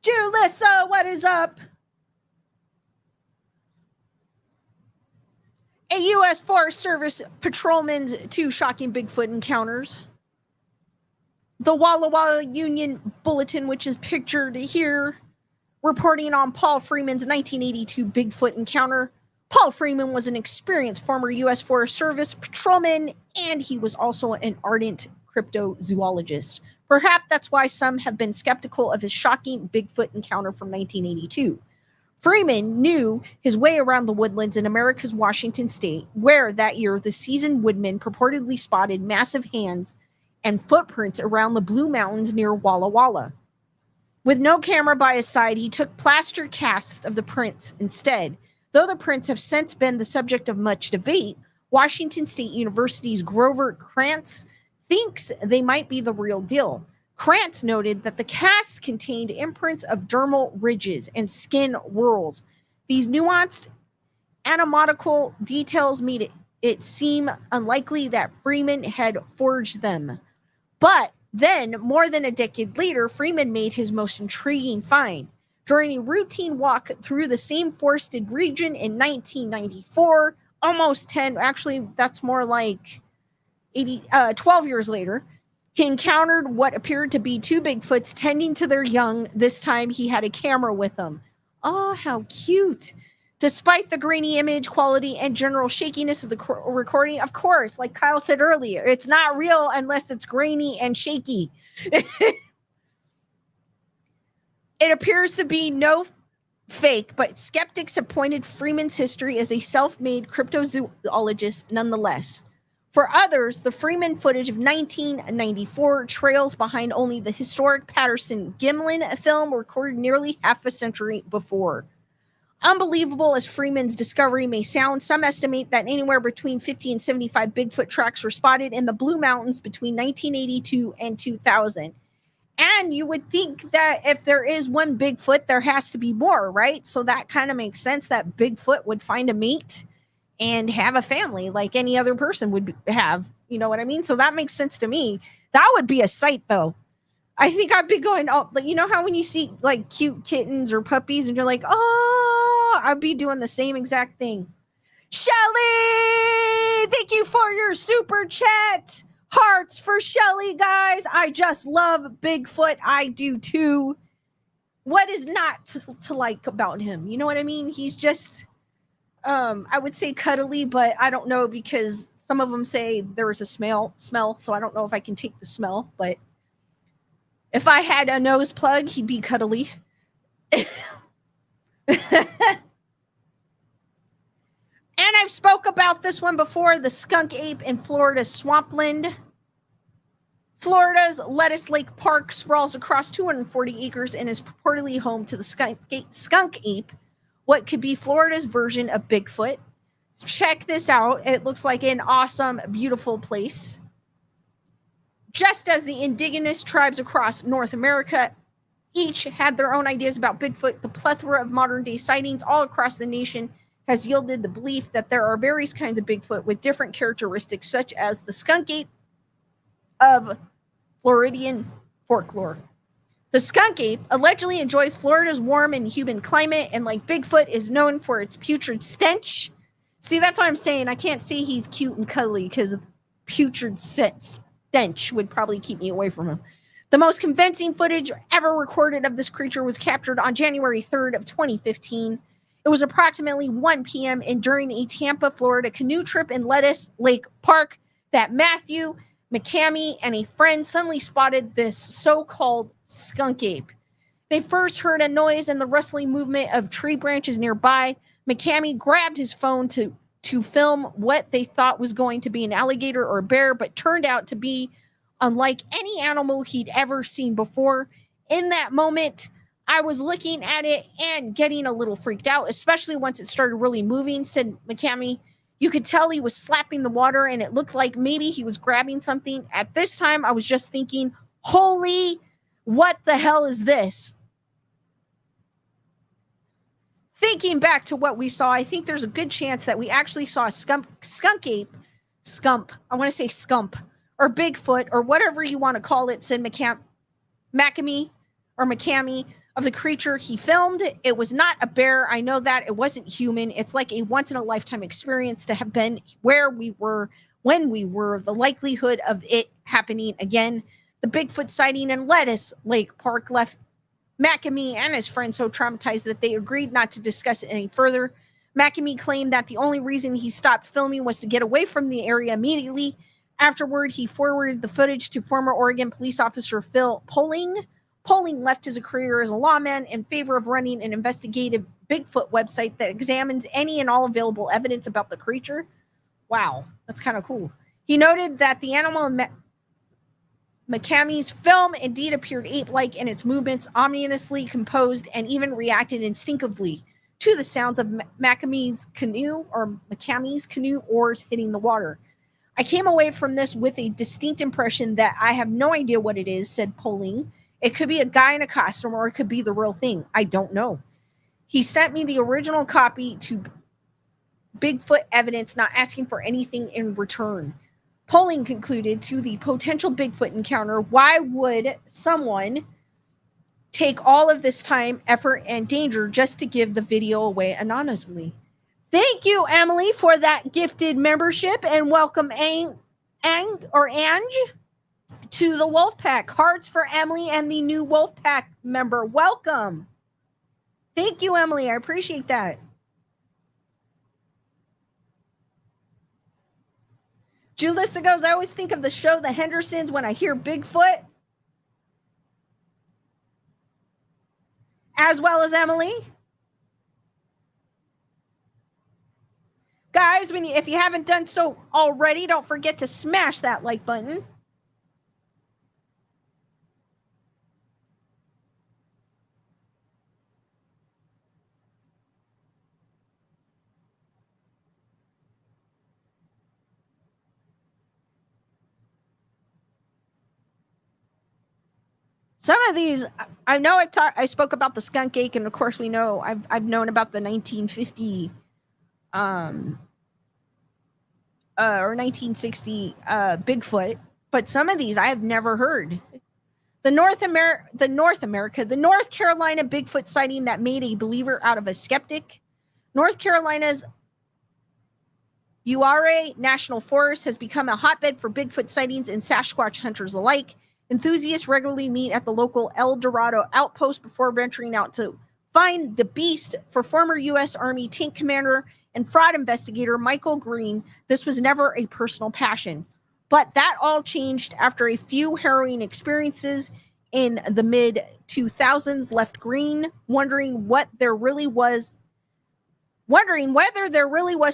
Julissa, what is up? A U.S. Forest Service patrolman's 2 shocking Bigfoot encounters. The Walla Walla Union Bulletin, which is pictured here, reporting on Paul Freeman's 1982 Bigfoot encounter. Paul Freeman was an experienced former U.S. Forest Service patrolman, and he was also an ardent cryptozoologist. Perhaps that's why some have been skeptical of his shocking Bigfoot encounter from 1982. Freeman knew his way around the woodlands in America's Washington state, where that year the seasoned woodman purportedly spotted massive hands and footprints around the Blue Mountains near Walla Walla. With no camera by his side, he took plaster casts of the prints instead. Though the prints have since been the subject of much debate, Washington State University's Grover Krantz thinks they might be the real deal. Krantz noted that the casts contained imprints of dermal ridges and skin whorls. These nuanced anatomical details made it seem unlikely that Freeman had forged them. But then, more than a decade later, Freeman made his most intriguing find. During a routine walk through the same forested region in 1994, almost 10, actually, that's more like 12 years later, he encountered what appeared to be 2 Bigfoots tending to their young. This time he had a camera with him. Oh, how cute. Despite the grainy image quality and general shakiness of the recording, of course, like Kyle said earlier, it's not real unless it's grainy and shaky. It appears to be no fake, but skeptics have pointed Freeman's history as a self-made cryptozoologist nonetheless. For others, the Freeman footage of 1994 trails behind only the historic Patterson-Gimlin film recorded nearly half a century before. Unbelievable as Freeman's discovery may sound, some estimate that anywhere between 50 and 75 Bigfoot tracks were spotted in the Blue Mountains between 1982 and 2000. And you would think that if there is one Bigfoot, there has to be more, right? So that kind of makes sense that Bigfoot would find a mate and have a family like any other person would have. You know what I mean? So that makes sense to me. That would be a sight, though. I think I'd be going, oh, like, you know how when you see like cute kittens or puppies and you're like, oh, I'd be doing the same exact thing. Shelly, thank you for your super chat. Hearts for Shelly, guys. I just love Bigfoot. I do too. What is not to like about him? You know what I mean? He's just, I would say cuddly, but I don't know because some of them say there is a smell, so I don't know if I can take the smell, but if I had a nose plug, he'd be cuddly. And I've spoke about this one before, the skunk ape in Florida's swampland. Florida's Lettuce Lake Park sprawls across 240 acres and is purportedly home to the skunk ape, what could be Florida's version of Bigfoot. Check this out. It looks like an awesome, beautiful place. Just as the indigenous tribes across North America each had their own ideas about Bigfoot, the plethora of modern-day sightings all across the nation has yielded the belief that there are various kinds of Bigfoot with different characteristics, such as the skunk ape of Floridian folklore. The skunk ape allegedly enjoys Florida's warm and humid climate, and like Bigfoot, is known for its putrid stench. See, that's what I'm saying. I can't say he's cute and cuddly because putrid stench would probably keep me away from him. The most convincing footage ever recorded of this creature was captured on January 3rd of 2015. It was approximately 1 p.m. and during a Tampa, Florida canoe trip in Lettuce Lake Park that Matthew McCamey and a friend suddenly spotted this so-called skunk ape. They first heard a noise and the rustling movement of tree branches nearby. McCamey grabbed his phone to film what they thought was going to be an alligator or a bear, but turned out to be unlike any animal he'd ever seen before. In that moment, I was looking at it and getting a little freaked out, especially once it started really moving, said McCamey. You could tell he was slapping the water and it looked like maybe he was grabbing something. At this time, I was just thinking, holy, what the hell is this? Thinking back to what we saw, I think there's a good chance that we actually saw a skunk ape, I want to say scump, or Bigfoot, or whatever you want to call it, said McCamey of the creature he filmed. It was not a bear. I know that. It wasn't human. It's like a once-in-a-lifetime experience to have been where we were when we were. The likelihood of it happening again. The Bigfoot sighting in Lettuce Lake Park left McCamey and his friend so traumatized that they agreed not to discuss it any further. McCamey claimed that the only reason he stopped filming was to get away from the area immediately. Afterward, he forwarded the footage to former Oregon police officer Phil Poling. Poling left his career as a lawman in favor of running an investigative Bigfoot website that examines any and all available evidence about the creature. Wow, that's kind of cool. He noted that the animal in McCamey's film indeed appeared ape-like in its movements, ominously composed, and even reacted instinctively to the sounds of McCamey's canoe oars hitting the water. I came away from this with a distinct impression that I have no idea what it is, said Poling. It could be a guy in a costume or it could be the real thing. I don't know. He sent me the original copy to Bigfoot evidence, not asking for anything in return. Poling concluded to the potential Bigfoot encounter, why would someone take all of this time, effort, and danger just to give the video away anonymously? Thank you, Emily, for that gifted membership, and welcome Ange to the Wolfpack. Hearts for Emily and the new Wolfpack member. Welcome. Thank you, Emily. I appreciate that. Julissa goes, I always think of the show The Hendersons when I hear Bigfoot. As well as Emily. Guys, if you haven't done so already, don't forget to smash that like button. Some of these, I know I spoke about the skunk ape, and of course we know I've known about the 1950 or 1960 Bigfoot, but some of these I have never heard. The North Carolina Bigfoot sighting that made a believer out of a skeptic. North Carolina's Uare National Forest has become a hotbed for Bigfoot sightings and Sasquatch hunters alike. Enthusiasts regularly meet at the local El Dorado outpost before venturing out to find the beast. For former U.S. Army tank commander and fraud investigator Michael Green, this was never a personal passion. But that all changed after a few harrowing experiences in the mid-2000s left Green wondering whether there really was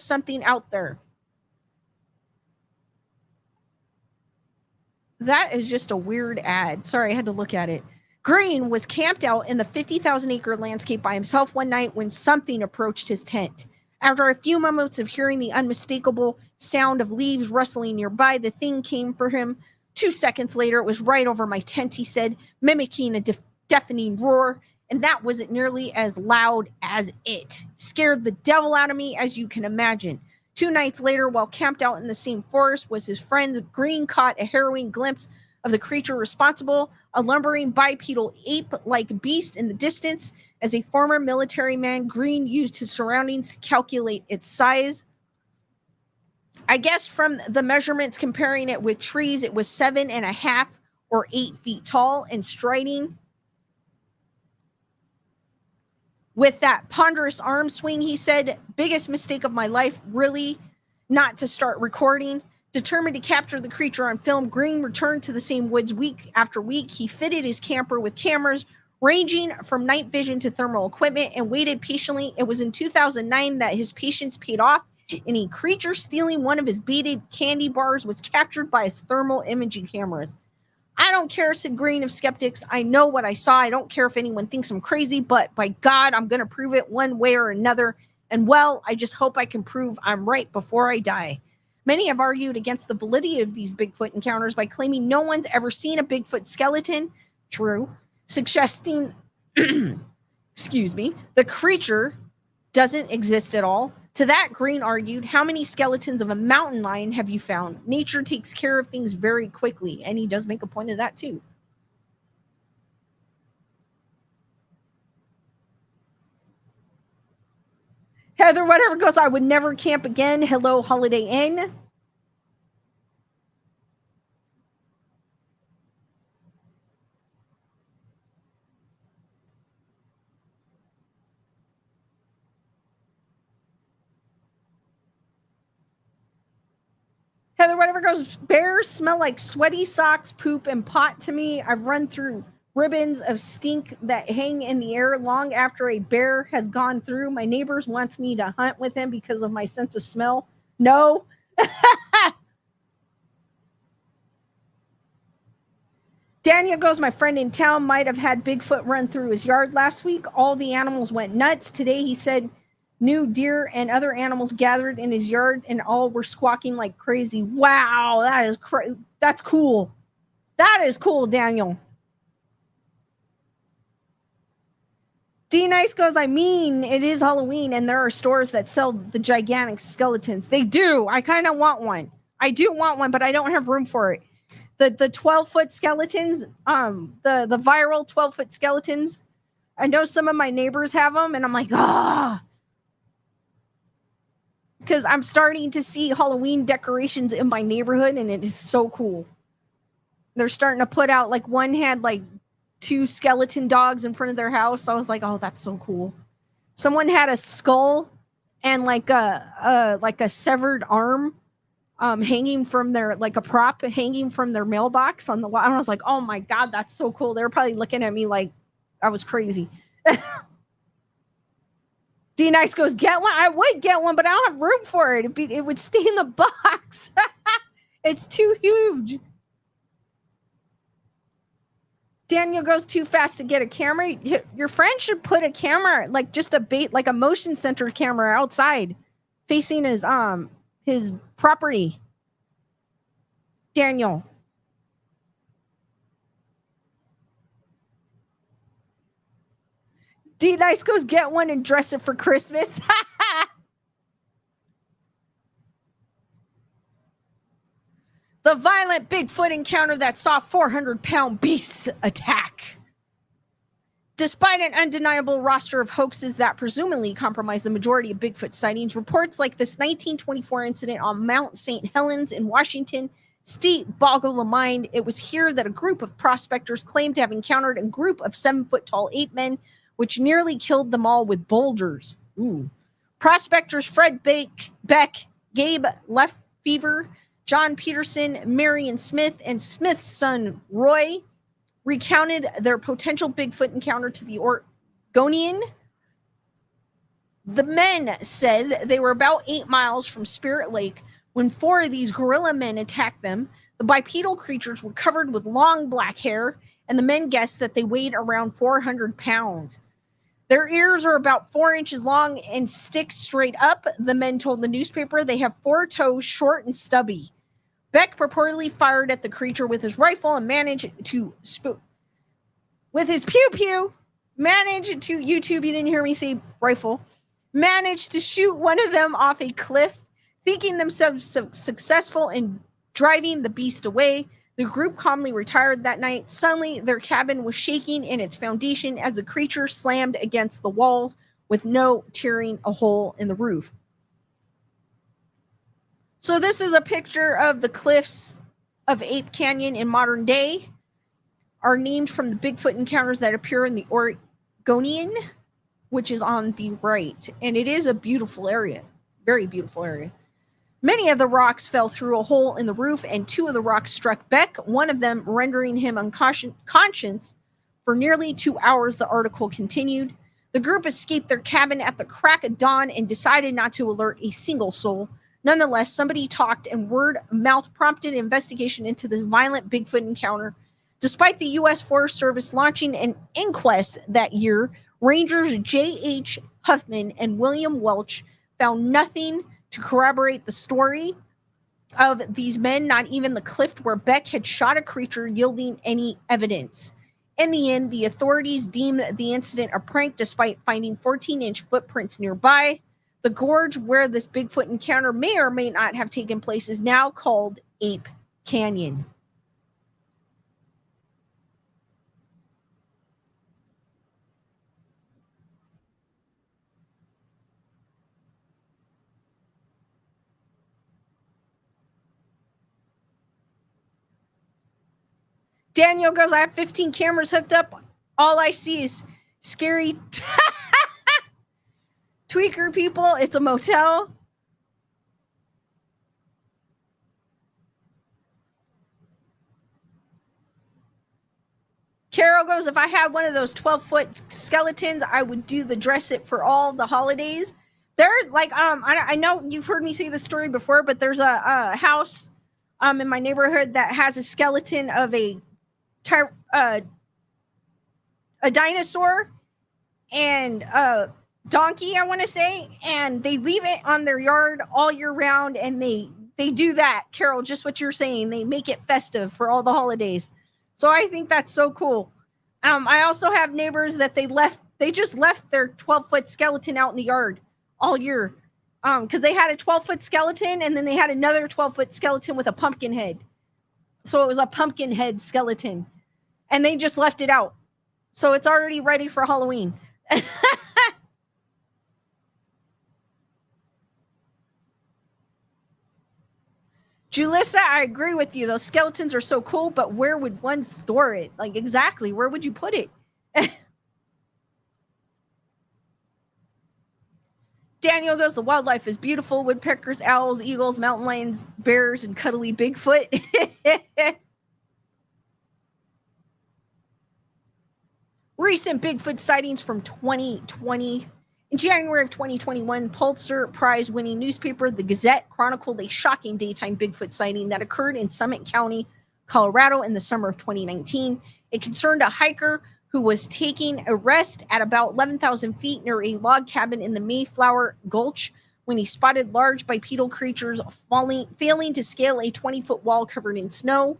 something out there. That is just a weird ad. Sorry, I had to look at it. Green was camped out in the 50,000-acre landscape by himself one night when something approached his tent. After a few moments of hearing the unmistakable sound of leaves rustling nearby, the thing came for him. 2 seconds later, it was right over my tent, he said, mimicking a deafening roar, and that wasn't nearly as loud as it. Scared the devil out of me, as you can imagine. 2 nights later, while camped out in the same forest, was his friend Green caught a harrowing glimpse of the creature responsible, a lumbering bipedal ape-like beast in the distance. As a former military man, Green used his surroundings to calculate its size. I guess from the measurements comparing it with trees, it was 7.5 or 8 feet tall and striding with that ponderous arm swing. He said, biggest mistake of my life, really, not to start recording. Determined to capture the creature on film, Green returned to the same woods week after week. He fitted his camper with cameras ranging from night vision to thermal equipment and waited patiently. It was in 2009 that his patience paid off, and a creature stealing one of his baited candy bars was captured by his thermal imaging cameras. I don't care, said Green of Skeptics. I know what I saw. I don't care if anyone thinks I'm crazy, but by God, I'm going to prove it one way or another. And well, I just hope I can prove I'm right before I die. Many have argued against the validity of these Bigfoot encounters by claiming no one's ever seen a Bigfoot skeleton. True. Suggesting, excuse me, the creature doesn't exist at all. To that, Green argued, how many skeletons of a mountain lion have you found? Nature takes care of things very quickly. And he does make a point of that too. Heather, whatever goes, I would never camp again. Hello, Holiday Inn. Heather, whatever goes, bears smell like sweaty socks, poop, and pot to me. I've run through ribbons of stink that hang in the air long after a bear has gone through. My neighbors wants me to hunt with him because of my sense of smell. No. Daniel goes, my friend in town might have had Bigfoot run through his yard last week. All the animals went nuts. Today, he said, new deer and other animals gathered in his yard and all were squawking like crazy. Wow, that's cool. That is cool, Daniel. D Nice goes, I mean, it is Halloween and there are stores that sell the gigantic skeletons. They do. I kind of want one. I do want one, but I don't have room for it. The 12-foot skeletons, the viral 12-foot skeletons. I know some of my neighbors have them, and I'm like, because I'm starting to see Halloween decorations in my neighborhood, and it is so cool. They're starting to put out, like, one had, like, 2 skeleton dogs in front of their house. So I was like, oh, that's so cool. Someone had a skull and, like, a severed arm hanging from their, like, a prop hanging from their mailbox on the wall. And I was like, oh, my God, that's so cool. They were probably looking at me like I was crazy. D Nice goes, get one. I would get one, but I don't have room for it. It would stay in the box. It's too huge. Daniel goes, too fast to get a camera. Your friend should put a camera, like just like a motion sensor camera outside facing his property. Daniel. D Nice goes, get one and dress it for Christmas. The violent Bigfoot encounter that saw 400-pound beasts attack. Despite an undeniable roster of hoaxes that presumably compromised the majority of Bigfoot sightings, reports like this 1924 incident on Mount St. Helens in Washington state boggle the mind. It was here that a group of prospectors claimed to have encountered a group of 7-foot-tall ape men, which nearly killed them all with boulders. Ooh. Prospectors Fred Beck, Gabe Lefevre, John Peterson, Marion Smith, and Smith's son Roy recounted their potential Bigfoot encounter to the Oregonian. The men said they were about 8 miles from Spirit Lake when 4 of these gorilla men attacked them. The bipedal creatures were covered with long black hair, and the men guessed that they weighed around 400 pounds. Their ears are about 4 inches long and stick straight up. The men told the newspaper they have 4 toes, short and stubby. Beck purportedly fired at the creature with his rifle and managed to with his pew-pew, managed to, YouTube, you didn't hear me say rifle, managed to shoot one of them off a cliff, thinking themselves successful in driving the beast away. The group calmly retired that night. Suddenly, their cabin was shaking in its foundation as the creature slammed against the walls with no tearing a hole in the roof. So this is a picture of the cliffs of Ape Canyon in modern day, are named from the Bigfoot encounters that appear in the Oregonian, which is on the right. And it is a beautiful area, very beautiful area. Many of the rocks fell through a hole in the roof, and 2 of the rocks struck Beck, one of them rendering him unconscious for nearly 2 hours, the article continued. The group escaped their cabin at the crack of dawn and decided not to alert a single soul. Nonetheless, somebody talked, and word of mouth prompted an investigation into the violent Bigfoot encounter. Despite the U.S. Forest Service launching an inquest that year, Rangers J.H. Huffman and William Welch found nothing to corroborate the story of these men, not even the cliff where Beck had shot a creature yielding any evidence. In the end, the authorities deemed the incident a prank despite finding 14-inch footprints nearby. The gorge where this Bigfoot encounter may or may not have taken place is now called Ape Canyon. Daniel goes, I have 15 cameras hooked up. All I see is scary tweaker people. It's a motel. Carol goes, if I had one of those 12-foot skeletons, I would do the dress it for all the holidays. There's like, I know you've heard me say this story before, but there's a house in my neighborhood that has a skeleton of a dinosaur and a donkey, I want to say, and they leave it on their yard all year round, and they do that, Carol, just what you're saying. They make it festive for all the holidays. So I think that's so cool. I also have neighbors that they just left their 12-foot skeleton out in the yard all year because they had a 12-foot skeleton, and then they had another 12-foot skeleton with a pumpkin head. So it was a pumpkin head skeleton, and they just left it out. So it's already ready for Halloween. Julissa, I agree with you. Those skeletons are so cool, but where would one store it? Like, exactly, where would you put it? Daniel goes, the wildlife is beautiful. Woodpeckers, owls, eagles, mountain lions, bears, and cuddly Bigfoot. Recent Bigfoot sightings from 2020. In January of 2021, Pulitzer Prize-winning newspaper The Gazette chronicled a shocking daytime Bigfoot sighting that occurred in Summit County, Colorado in the summer of 2019. It concerned a hiker who was taking a rest at about 11,000 feet near a log cabin in the Mayflower Gulch when he spotted large bipedal creatures failing to scale a 20-foot wall covered in snow.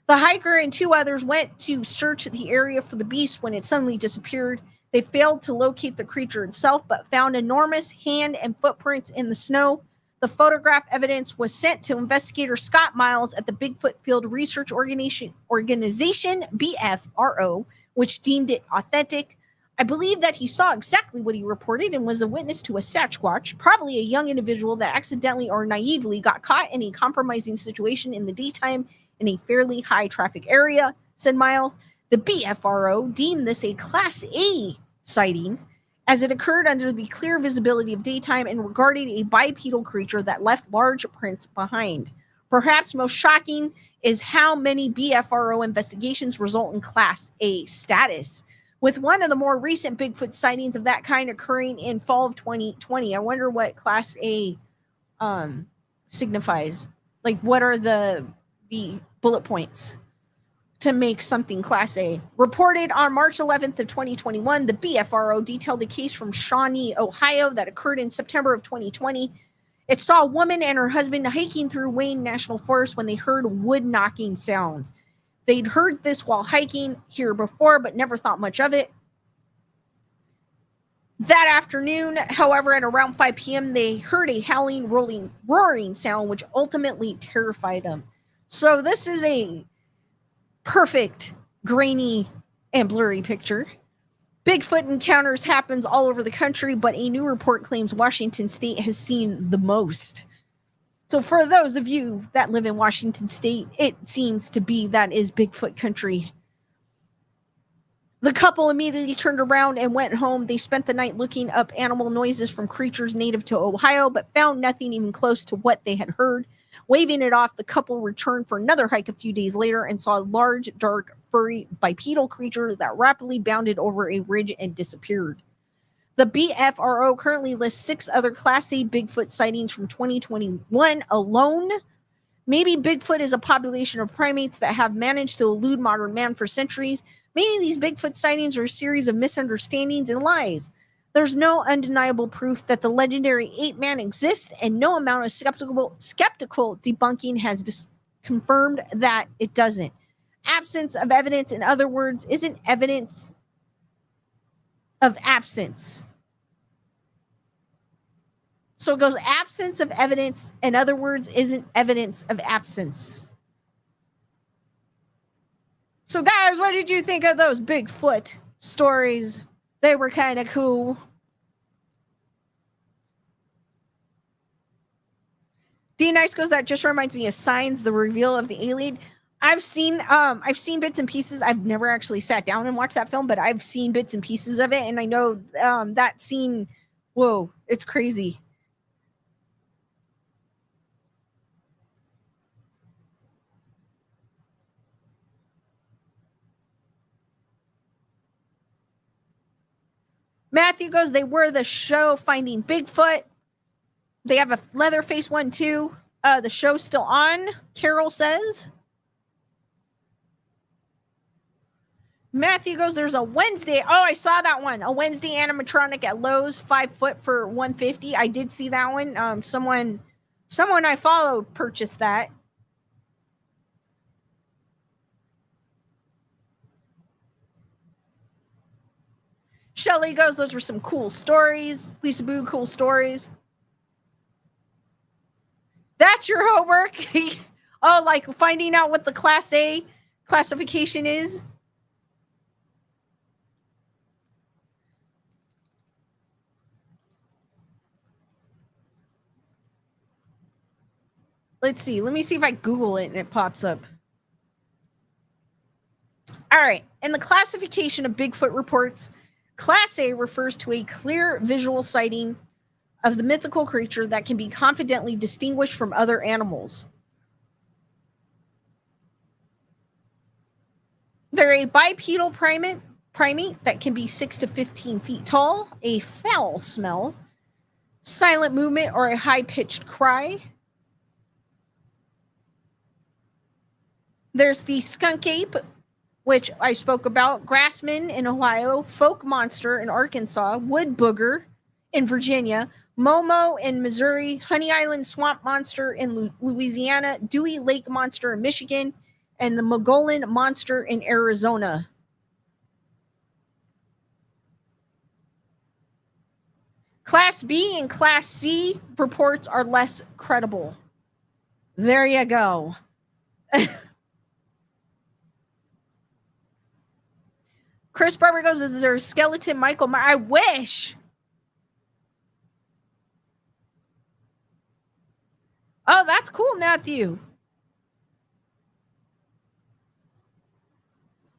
The hiker and 2 others went to search the area for the beast when it suddenly disappeared. They failed to locate the creature itself, but found enormous hand and footprints in the snow. The photograph evidence was sent to investigator Scott Miles at the Bigfoot Field Research Organization, BFRO, which deemed it authentic. I believe that he saw exactly what he reported and was a witness to a Sasquatch, probably a young individual that accidentally or naively got caught in a compromising situation in the daytime in a fairly high traffic area, said Miles. The BFRO deemed this a Class A sighting as it occurred under the clear visibility of daytime and regarded a bipedal creature that left large prints behind. Perhaps most shocking is how many BFRO investigations result in Class A status, with one of the more recent Bigfoot sightings of that kind occurring in fall of 2020. I wonder what Class A signifies. Like, what are the bullet points to make something Class A? Reported on March 11th of 2021, the BFRO detailed a case from Shawnee, Ohio that occurred in September of 2020. It saw a woman and her husband hiking through Wayne National Forest when they heard wood knocking sounds. They'd heard this while hiking here before, but never thought much of it. That afternoon, however, at around 5 p.m., they heard a howling, roaring sound, which ultimately terrified them. So this is a perfect, grainy, and blurry picture. Bigfoot encounters happens all over the country, but a new report claims Washington State has seen the most. So for those of you that live in Washington State, it seems to be that is Bigfoot country. The couple immediately turned around and went home. They spent the night looking up animal noises from creatures native to Ohio, but found nothing even close to what they had heard. Waving it off, the couple returned for another hike a few days later and saw a large, dark, furry, bipedal creature that rapidly bounded over a ridge and disappeared. The BFRO currently lists 6 other Class A Bigfoot sightings from 2021 alone. Maybe Bigfoot is a population of primates that have managed to elude modern man for centuries. Maybe these Bigfoot sightings are a series of misunderstandings and lies. There's no undeniable proof that the legendary ape man exists, and no amount of skeptical debunking has confirmed that it doesn't. Absence of evidence, in other words, isn't evidence of absence. So it goes, absence of evidence, in other words, isn't evidence of absence. So guys, what did you think of those Bigfoot stories? They were kind of cool. D Nice goes, that just reminds me of Signs, the reveal of the alien. I've seen bits and pieces. I've never actually sat down and watched that film, but I've seen bits and pieces of it, and I know that scene, whoa, it's crazy. Matthew goes, they were the show Finding Bigfoot. They have a Leatherface one too. The show's still on, Carol says. Matthew goes, there's a Wednesday. Oh, I saw that one. A Wednesday animatronic at Lowe's, 5 foot for $150. I did see that one. Someone I followed purchased that. Shelly goes, those were some cool stories. Lisa Boo, cool stories. That's your homework? Oh, like finding out what the Class A classification is? Let's see. Let me see if I Google it and it pops up. All right. In the classification of Bigfoot reports, Class A refers to a clear visual sighting of the mythical creature that can be confidently distinguished from other animals. They're a bipedal primate that can be 6 to 15 feet tall, a foul smell, silent movement, or a high-pitched cry. There's the skunk ape, which I spoke about, grassman in Ohio, folk monster in Arkansas, wood booger in Virginia, Momo in Missouri, Honey Island swamp monster in Louisiana, Dewey Lake monster in Michigan, and the Mogollon monster in Arizona. Class B and Class C reports are less credible. There you go. Chris Barber goes, is there a skeleton Michael? I wish. Oh, that's cool, Matthew.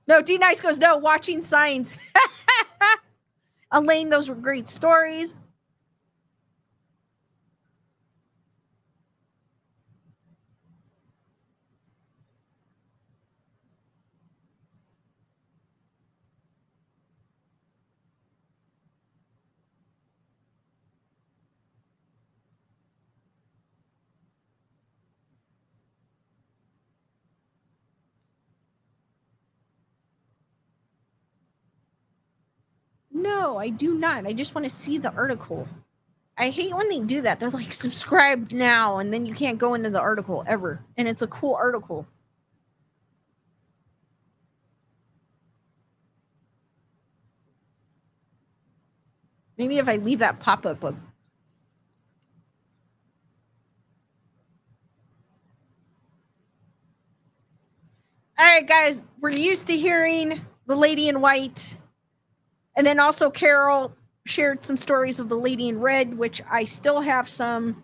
No, D Nice goes, no, watching Signs. Elaine, those were great stories. No, I do not. I just want to see the article. I hate when they do that. They're like, subscribe now, and then you can't go into the article ever. And it's a cool article. Maybe if I leave that pop-up up. All right, guys, we're used to hearing the lady in white. And then also Carol shared some stories of the lady in red, which I still have some.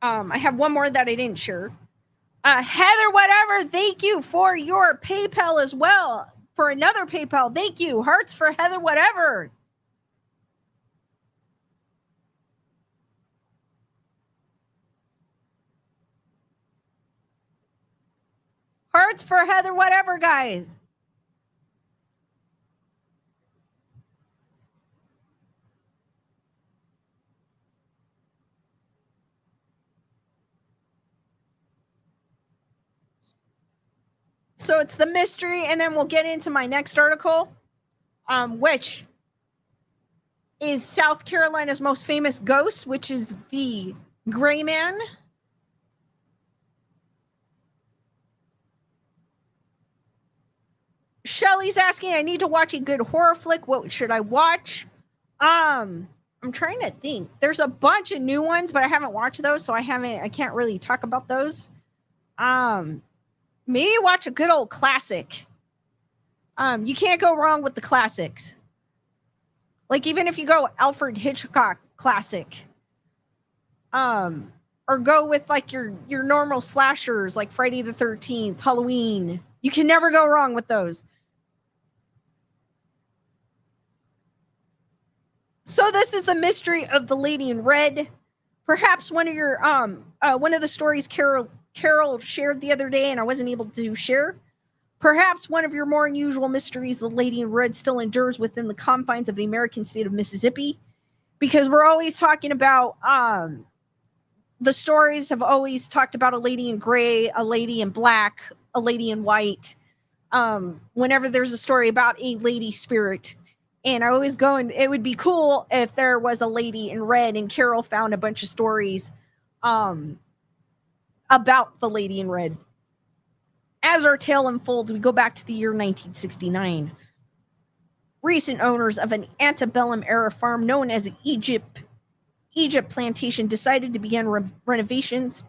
I have one more that I didn't share. Heather, whatever, thank you for your PayPal as well. For another PayPal, thank you. Hearts for Heather, whatever. Hearts for Heather, whatever, guys. So it's the mystery, and then we'll get into my next article, which is South Carolina's most famous ghost, which is the Gray Man. Shelly's asking, I need to watch a good horror flick. What should I watch? I'm trying to think. There's a bunch of new ones, but I haven't watched those, so I can't really talk about those. Maybe watch a good old classic. You can't go wrong with the classics. Like, even if you go Alfred Hitchcock classic, or go with like your normal slashers like Friday the 13th, Halloween. You can never go wrong with those. So this is the mystery of the lady in red. Perhaps one of your one of the stories Carol shared the other day and I wasn't able to share. Perhaps one of your more unusual mysteries, the lady in red, still endures within the confines of the American state of Mississippi, because we're always talking about the stories have always talked about a lady in gray, a lady in black, a lady in white. Whenever there's a story about a lady spirit, and I always go, and it would be cool if there was a lady in red, and Carol found a bunch of stories about the lady in red. As our tale unfolds, we go back to the year 1969. Recent owners of an antebellum era farm known as Egypt Plantation decided to begin renovations.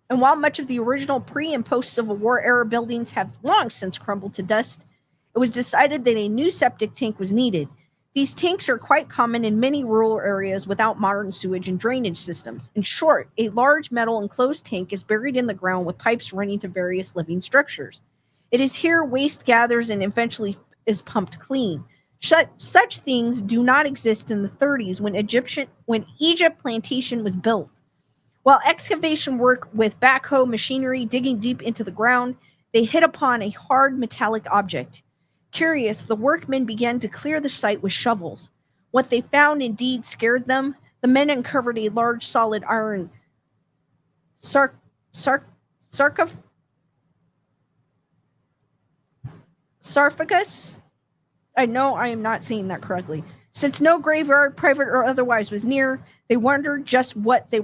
And while much of the original pre- and post-Civil War era buildings have long since crumbled to dust, it was decided that a new septic tank was needed. These tanks are quite common in many rural areas without modern sewage and drainage systems. In short, a large metal enclosed tank is buried in the ground with pipes running to various living structures. It is here waste gathers and eventually is pumped clean. Such things do not exist in the 30s when Egypt Plantation was built. While excavation work with backhoe machinery digging deep into the ground, they hit upon a hard metallic object. Curious, the workmen began to clear the site with shovels. What they found indeed scared them. The men uncovered a large solid iron sarcophagus. I know I am not saying that correctly. Since no graveyard, private or otherwise, was near, they wondered just what they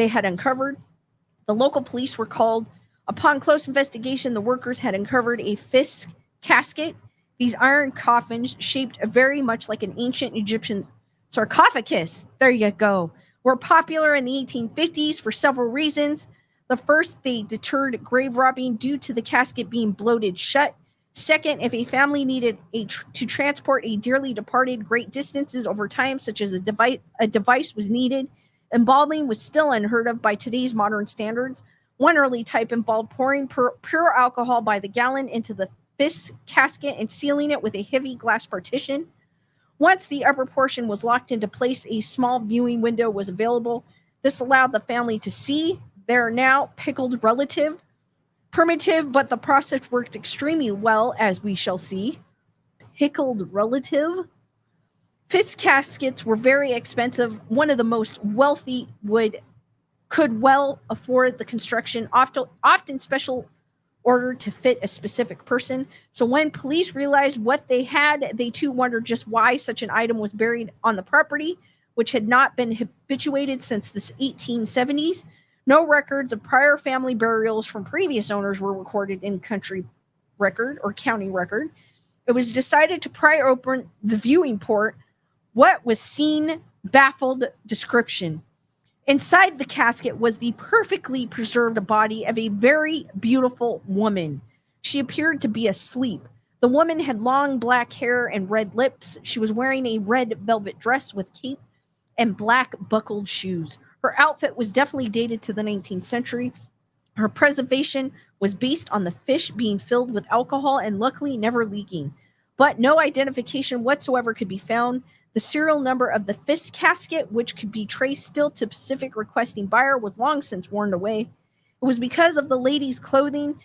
had uncovered. The local police were called. Upon close investigation, the workers had uncovered a Fisk casket. These iron coffins, shaped very much like an ancient Egyptian sarcophagus, there you go, were popular in the 1850s for several reasons. The first, they deterred grave robbing due to the casket being bloated shut. Second, if a family needed to transport a dearly departed great distances over time, such as a device was needed, embalming was still unheard of by today's modern standards. One early type involved pouring pure alcohol by the gallon into the Fisk casket and sealing it with a heavy glass partition. Once the upper portion was locked into place, a small viewing window was available. This allowed the family to see their now pickled relative. Primitive, but the process worked extremely well, as we shall see. Pickled relative. Fisk caskets were very expensive. One of the most wealthy could well afford the construction, often special ordered to fit a specific person. So when police realized what they had, they too wondered just why such an item was buried on the property, which had not been habituated since the 1870s. No records of prior family burials from previous owners were recorded in country record or county record. It was decided to pry open the viewing port. What was seen baffled description. Inside the casket was the perfectly preserved body of a very beautiful woman. She appeared to be asleep. The woman had long black hair and red lips. She was wearing a red velvet dress with cape and black buckled shoes. Her outfit was definitely dated to the 19th century. Her preservation was based on the fish being filled with alcohol and luckily never leaking. But no identification whatsoever could be found. The serial number of the fish casket, which could be traced still to Pacific requesting buyer, was long since worn away. It was because of the lady's clothing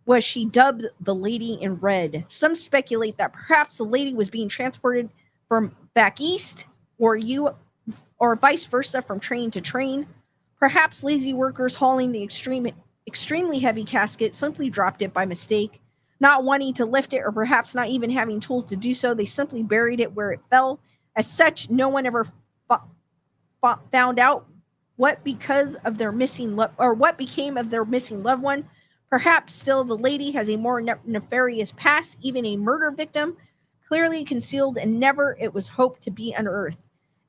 was she dubbed the Lady in Red. Some speculate that perhaps the lady was being transported from back east or vice versa from train to train. Perhaps lazy workers hauling the extremely heavy casket simply dropped it by mistake, not wanting to lift it or perhaps not even having tools to do so. They simply buried it where it fell. As such, no one ever found out what became of their missing loved one. Perhaps still the lady has a more nefarious past, even a murder victim, clearly concealed and never, it was hoped, to be unearthed.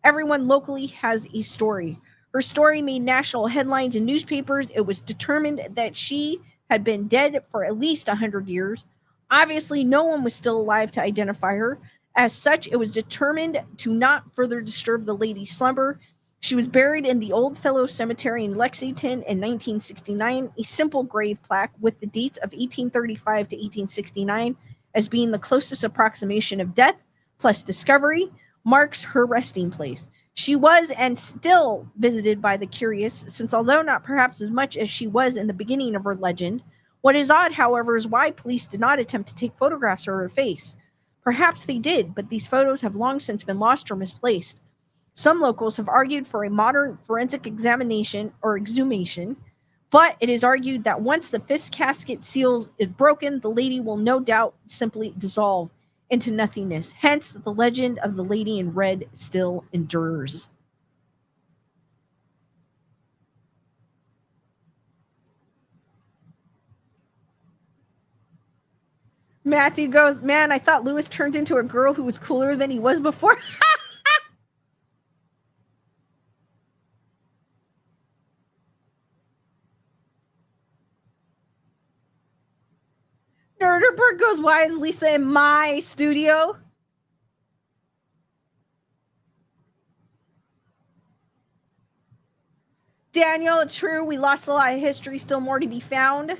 Everyone locally has a story. Her story made national headlines in newspapers. It was determined that she had been dead for at least 100 years. Obviously, no one was still alive to identify her. As such, it was determined to not further disturb the lady's slumber. She was buried in the Old Fellows Cemetery in Lexington in 1969. A simple grave plaque with the dates of 1835 to 1869 as being the closest approximation of death plus discovery marks her resting place. She was and still visited by the curious, since although not perhaps as much as she was in the beginning of her legend, what is odd, however, is why police did not attempt to take photographs of her face. Perhaps they did, but these photos have long since been lost or misplaced. Some locals have argued for a modern forensic examination or exhumation, but it is argued that once the fish casket seal is broken, the lady will no doubt simply dissolve into nothingness. Hence, the legend of the Lady in Red still endures. Matthew goes, man, I thought Lewis turned into a girl who was cooler than he was before. Nerderberg goes, why is Lisa in my studio? Daniel, true, we lost a lot of history, still more to be found.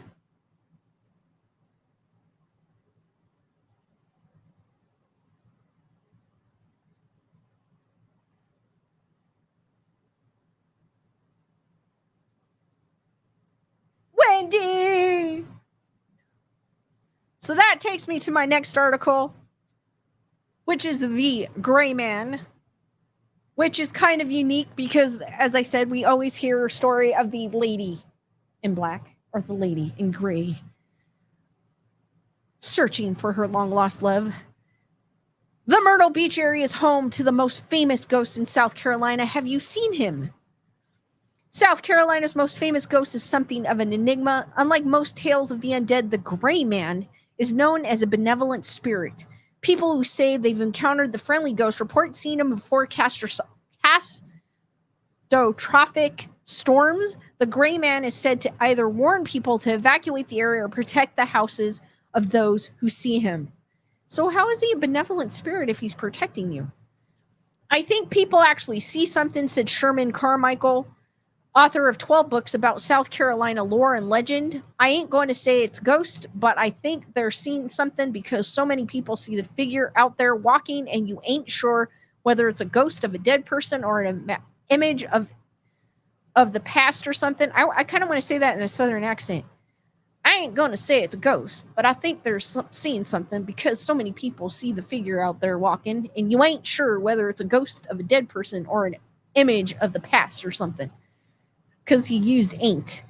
Wendy! So that takes me to my next article, which is The Gray Man, which is kind of unique because, as I said, we always hear a story of the lady in black or the lady in gray searching for her long-lost love. The Myrtle Beach area is home to the most famous ghost in South Carolina. Have you seen him? South Carolina's most famous ghost is something of an enigma. Unlike most tales of the undead, the Gray Man is known as a benevolent spirit. People who say they've encountered the friendly ghost report seeing him before catastrophic storms. The Gray Man is said to either warn people to evacuate the area or protect the houses of those who see him. So how is he a benevolent spirit if he's protecting you? I think people actually see something, said Sherman Carmichael, author of 12 books about South Carolina lore and legend. I ain't going to say it's ghost, but I think they're seeing something because so many people see the figure out there walking and you ain't sure whether it's a ghost of a dead person or an image of the past or something. I kind of want to say that in a southern accent. I ain't going to say it's a ghost, but I think they're seeing something because so many people see the figure out there walking and you ain't sure whether it's a ghost of a dead person or an image of the past or something. Because he used ain't.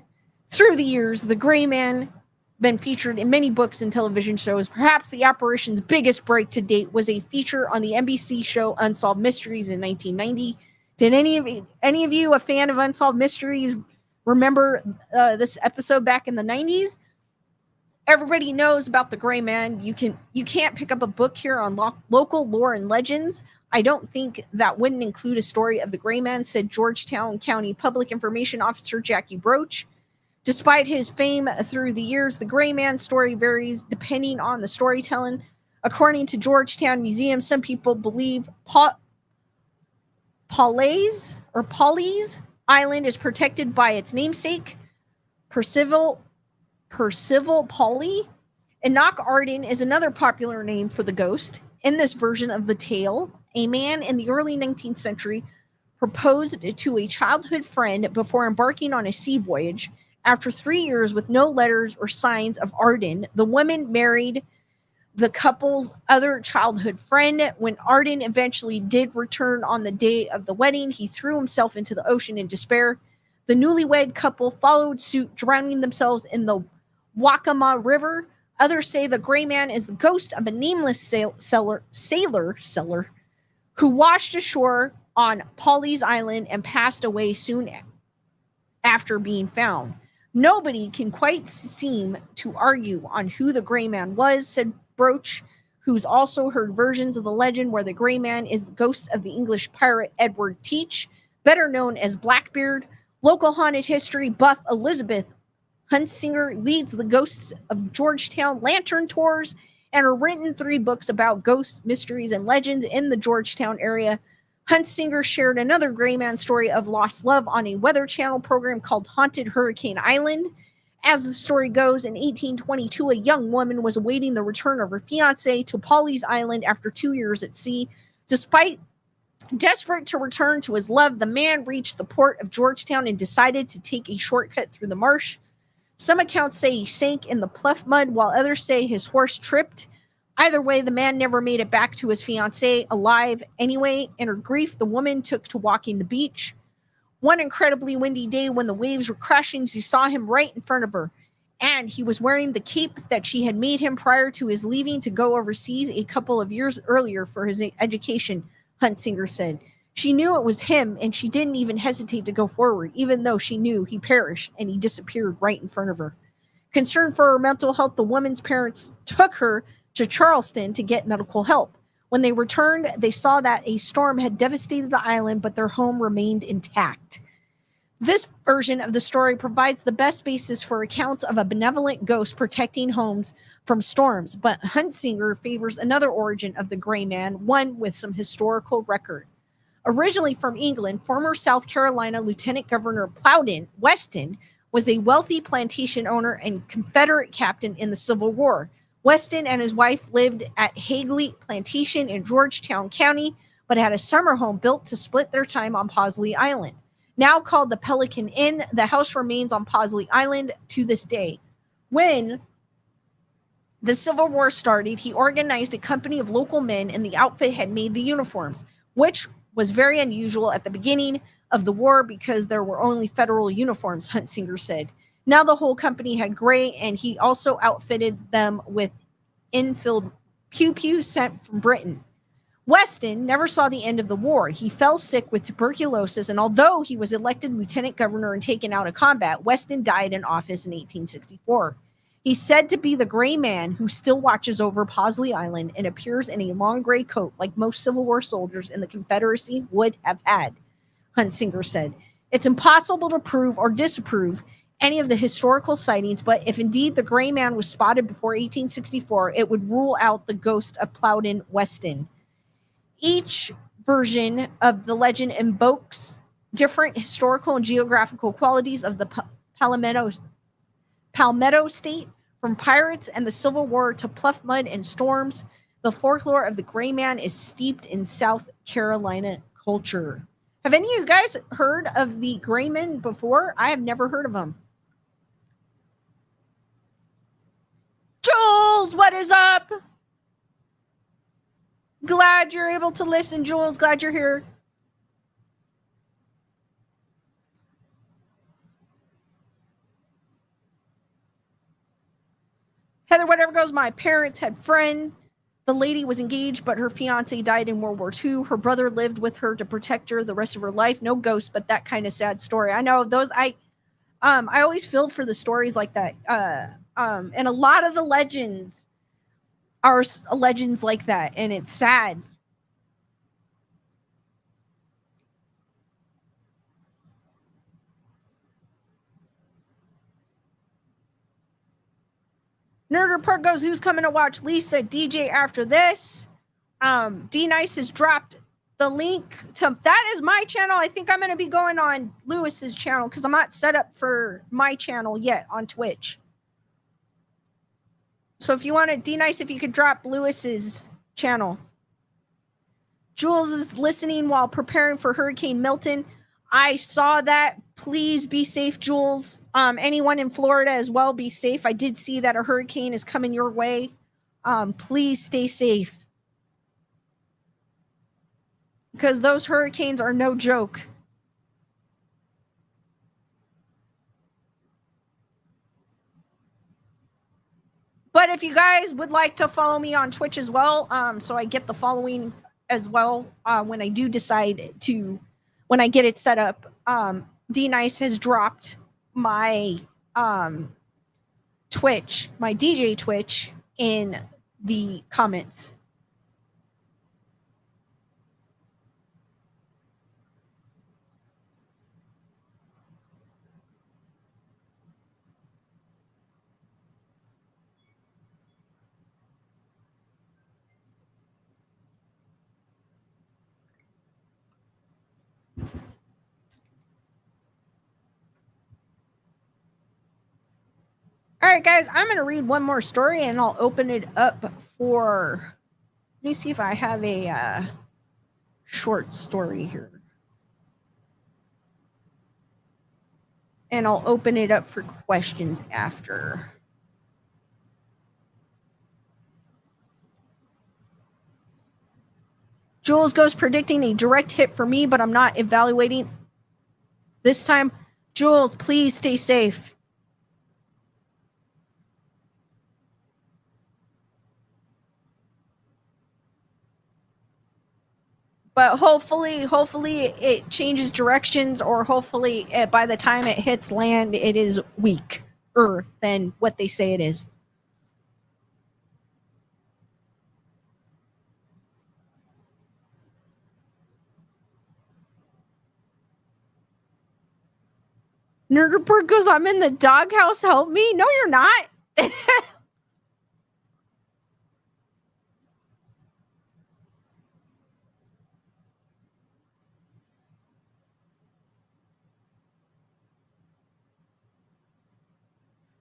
Through the years, the Gray Man been featured in many books and television shows. Perhaps the apparition's biggest break to date was a feature on the NBC show Unsolved Mysteries in 1990. Did any of you, a fan of Unsolved Mysteries, remember this episode back in the 90s? Everybody knows about the Gray Man. You can't pick up a book here on local lore and legends. I don't think that wouldn't include a story of the Gray Man, said Georgetown County Public Information Officer Jackie Broach. Despite his fame through the years, the Gray Man story varies depending on the storytelling. According to Georgetown Museum, some people believe Polly's Island is protected by its namesake, Percival Polly. Enoch Arden is another popular name for the ghost. In this version of the tale, a man in the early 19th century proposed to a childhood friend before embarking on a sea voyage. After 3 years with no letters or signs of Arden, the woman married the couple's other childhood friend. When Arden eventually did return on the day of the wedding, he threw himself into the ocean in despair. The newlywed couple followed suit, drowning themselves in the Wakama River. Others say the Gray Man is the ghost of a nameless sailor who washed ashore on Polly's Island and passed away soon after being found. Nobody can quite seem to argue on who the Gray Man was, said Broach, who's also heard versions of the legend where the Gray Man is the ghost of the English pirate Edward Teach, better known as Blackbeard. Local haunted history buff Elizabeth Huntsinger leads the Ghosts of Georgetown Lantern Tours and have written 3 books about ghosts, mysteries, and legends in the Georgetown area. Huntsinger shared another Gray Man story of lost love on a Weather Channel program called Haunted Hurricane Island. As the story goes, in 1822, a young woman was awaiting the return of her fiancé to Polly's Island after 2 years at sea. Despite desperate to return to his love, the man reached the port of Georgetown and decided to take a shortcut through the marsh. Some accounts say he sank in the pluff mud, while others say his horse tripped. Either way, the man never made it back to his fiancée alive. Anyway, in her grief, the woman took to walking the beach. One incredibly windy day when the waves were crashing, she saw him right in front of her, and he was wearing the cape that she had made him prior to his leaving to go overseas a couple of years earlier for his education, Huntsinger said. She knew it was him, and she didn't even hesitate to go forward, even though she knew he perished and he disappeared right in front of her. Concerned for her mental health, the woman's parents took her to Charleston to get medical help. When they returned, they saw that a storm had devastated the island, but their home remained intact. This version of the story provides the best basis for accounts of a benevolent ghost protecting homes from storms, but Huntsinger favors another origin of the Gray Man, one with some historical record. Originally from England, former South Carolina Lieutenant Governor Weston was a wealthy plantation owner and Confederate captain in the Civil War. Weston and his wife lived at Hagley Plantation in Georgetown County, but had a summer home built to split their time on Paisley Island. Now called the Pelican Inn, the house remains on Paisley Island to this day. When the Civil War started, he organized a company of local men, and the outfit had made the uniforms, which was very unusual at the beginning of the war because there were only federal uniforms, Huntsinger said. Now the whole company had gray, and he also outfitted them with infilled pew-pew sent from Britain. Weston never saw the end of the war. He fell sick with tuberculosis, and although he was elected lieutenant governor and taken out of combat, Weston died in office in 1864. He's said to be the Gray Man who still watches over Paisley Island and appears in a long gray coat like most Civil War soldiers in the Confederacy would have had, Huntsinger said. It's impossible to prove or disprove any of the historical sightings, but if indeed the Gray Man was spotted before 1864, it would rule out the ghost of Plowden Weston. Each version of the legend invokes different historical and geographical qualities of the Palmetto State, from pirates and the Civil War to pluff mud and storms. The folklore of the Gray Man is steeped in South Carolina culture. Have any of you guys heard of the Gray Man before? I have never heard of them. Jules, what is up? Glad you're able to listen, Jules. Glad you're here. Heather, whatever goes, my parents had friend. The lady was engaged, but her fiance died in World War II. Her brother lived with her to protect her the rest of her life. No ghost, but that kind of sad story. I know those. I always feel for the stories like that. And a lot of the legends are legends like that, and it's sad. Nerd Report goes, who's coming to watch Lisa DJ after this? D Nice has dropped the link to, that is my channel. I think I'm going to be going on Lewis's channel because I'm not set up for my channel yet on Twitch. So if you want to, D Nice, if you could drop Lewis's channel. Jules is listening while preparing for Hurricane Milton. I saw that. Please be safe, Jules. Anyone in Florida as well, be safe. I did see that a hurricane is coming your way. Please stay safe. Because those hurricanes are no joke. But if you guys would like to follow me on Twitch as well, so I get the following as well when I do decide to, when I get it set up, D Nice has dropped my Twitch, my DJ Twitch in the comments. All right, guys, I'm going to read one more story and I'll open it up for, let me see if I have a short story here. And I'll open it up for questions after. Jules goes predicting a direct hit for me, but I'm not evaluating this time. Jules, please stay safe. But hopefully it changes directions, or hopefully by the time it hits land, it is weaker than what they say it is. Nerd Report goes, I'm in the doghouse, help me. No, you're not.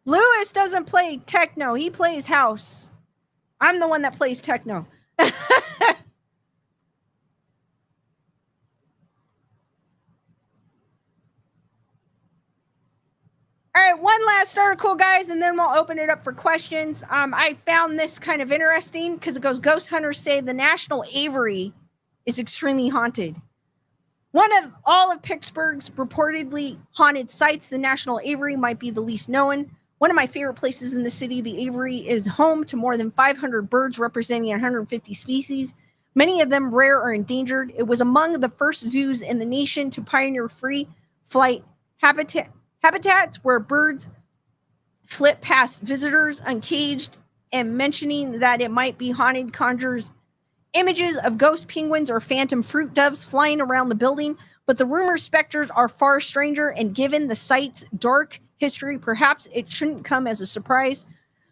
Lewis doesn't play techno. He plays house. I'm the one that plays techno. All right, one last article, guys, and then we'll open it up for questions. I found this kind of interesting because it goes, ghost hunters say the National Aviary is extremely haunted. One of all of Pittsburgh's reportedly haunted sites, the National Aviary might be the least known. One of my favorite places in the city, the Aviary is home to more than 500 birds representing 150 species, many of them rare or endangered. It was among the first zoos in the nation to pioneer free flight habitats where birds flit past visitors uncaged, and mentioning that it might be haunted conjures images of ghost penguins or phantom fruit doves flying around the building. But the rumored specters are far stranger, and given the site's dark history, perhaps it shouldn't come as a surprise.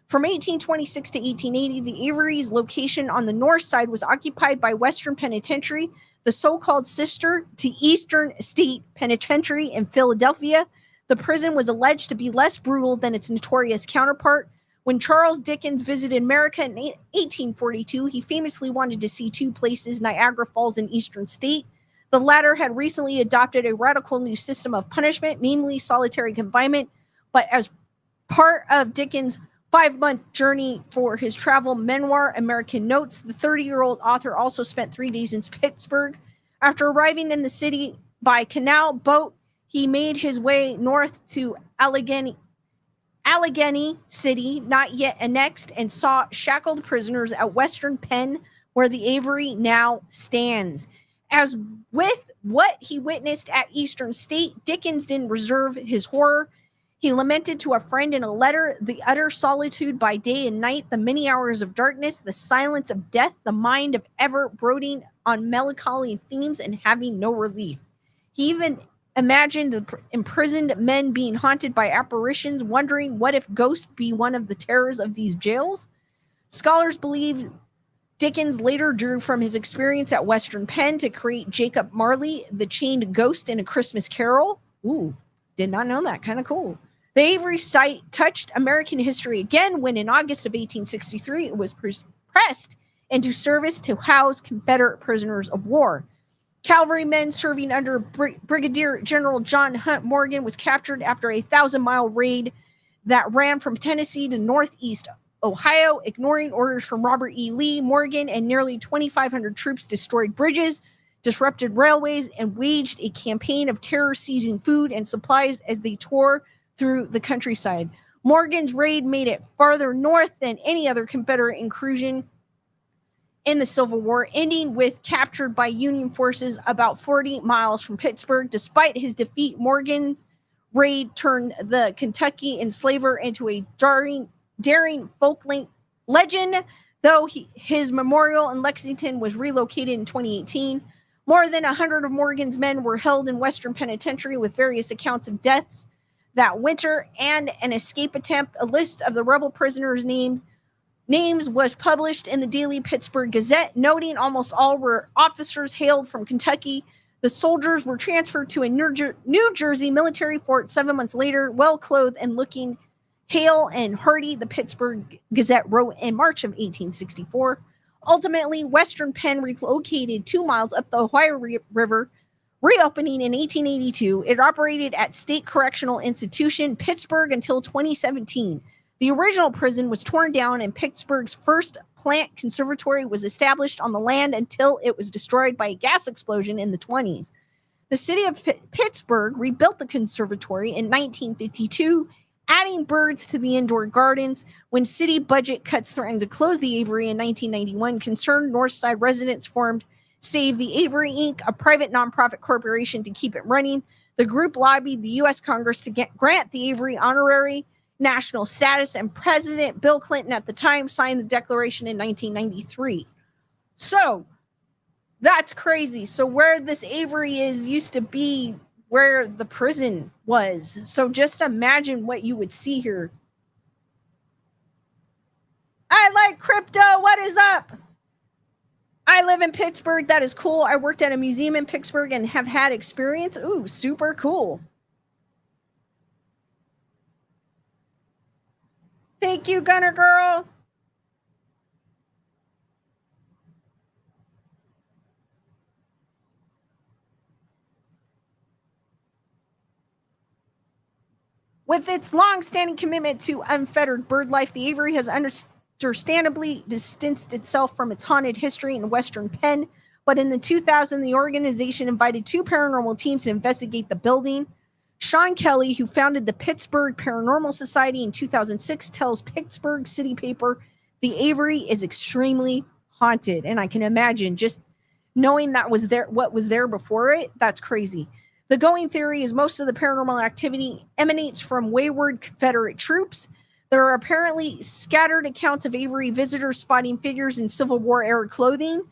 From 1826 to 1880, the Aviary's location on the north side was occupied by Western Penitentiary, the so-called sister to Eastern State Penitentiary in Philadelphia. The prison was alleged to be less brutal than its notorious counterpart. When Charles Dickens visited America in 1842, he famously wanted to see two places, Niagara Falls and Eastern State. The latter had recently adopted a radical new system of punishment, namely solitary confinement. But as part of Dickens' 5-month journey for his travel memoir, American Notes, the 30-year-old author also spent 3 days in Pittsburgh. After arriving in the city by canal boat, he made his way north to Allegheny City, not yet annexed, and saw shackled prisoners at Western Penn, where the Aviary now stands. As with what he witnessed at Eastern State, Dickens didn't reserve his horror. He lamented to a friend in a letter the utter solitude by day and night, the many hours of darkness, the silence of death, the mind of ever brooding on melancholy themes and having no relief. He even imagined the imprisoned men being haunted by apparitions, wondering what if ghosts be one of the terrors of these jails. Scholars believe Dickens later drew from his experience at Western Penn to create Jacob Marley, the chained ghost in A Christmas Carol. Ooh, did not know that. Kind of cool. The Avery site touched American history again when in August of 1863 it was pressed into service to house Confederate prisoners of war. Cavalrymen serving under Brigadier General John Hunt Morgan was captured after a 1,000-mile raid that ran from Tennessee to northeast Ohio, ignoring orders from Robert E. Lee. Morgan and nearly 2,500 troops destroyed bridges, disrupted railways, and waged a campaign of terror, seizing food and supplies as they tore through the countryside. Morgan's raid made it farther north than any other Confederate incursion in the Civil War, ending with captured by Union forces about 40 miles from Pittsburgh. Despite his defeat, Morgan's raid turned the Kentucky enslaver into a daring folk legend, though his memorial in Lexington was relocated in 2018. More than 100 of Morgan's men were held in Western Penitentiary with various accounts of deaths that winter and an escape attempt. A list of the rebel prisoners' names was published in the Daily Pittsburgh Gazette, noting almost all were officers hailed from Kentucky. The soldiers were transferred to a New Jersey military fort 7 months later, well-clothed and looking hale and hearty, the Pittsburgh Gazette wrote in March of 1864. Ultimately, Western Penn relocated 2 miles up the Ohio River, reopening in 1882. It operated at State Correctional Institution, Pittsburgh, until 2017. The original prison was torn down, and Pittsburgh's first plant conservatory was established on the land until it was destroyed by a gas explosion in the 1920s. The city of Pittsburgh rebuilt the conservatory in 1952, adding birds to the indoor gardens. When city budget cuts threatened to close the Avery in 1991, concerned Northside residents formed Save the Avery, Inc., a private nonprofit corporation, to keep it running. The group lobbied the U.S. Congress to grant the Avery honorary national status, and President Bill Clinton at the time signed the declaration in 1993. So that's crazy. So where this Avery is used to be where the prison was. So just imagine what you would see here. I like crypto. What is up? I live in Pittsburgh. That is cool. I worked at a museum in Pittsburgh and have had experience. Ooh, super cool. Thank you, Gunner Girl. With its long-standing commitment to unfettered bird life, the Avery has understandably distanced itself from its haunted history in Western Penn. But in the 2000s, the organization invited 2 paranormal teams to investigate the building. Sean Kelly, who founded the Pittsburgh Paranormal Society in 2006, tells Pittsburgh City Paper the Avery is extremely haunted. And I can imagine just knowing that was there, what was there before it, that's crazy. The going theory is most of the paranormal activity emanates from wayward Confederate troops. There are apparently scattered accounts of Avery visitors spotting figures in Civil War-era clothing.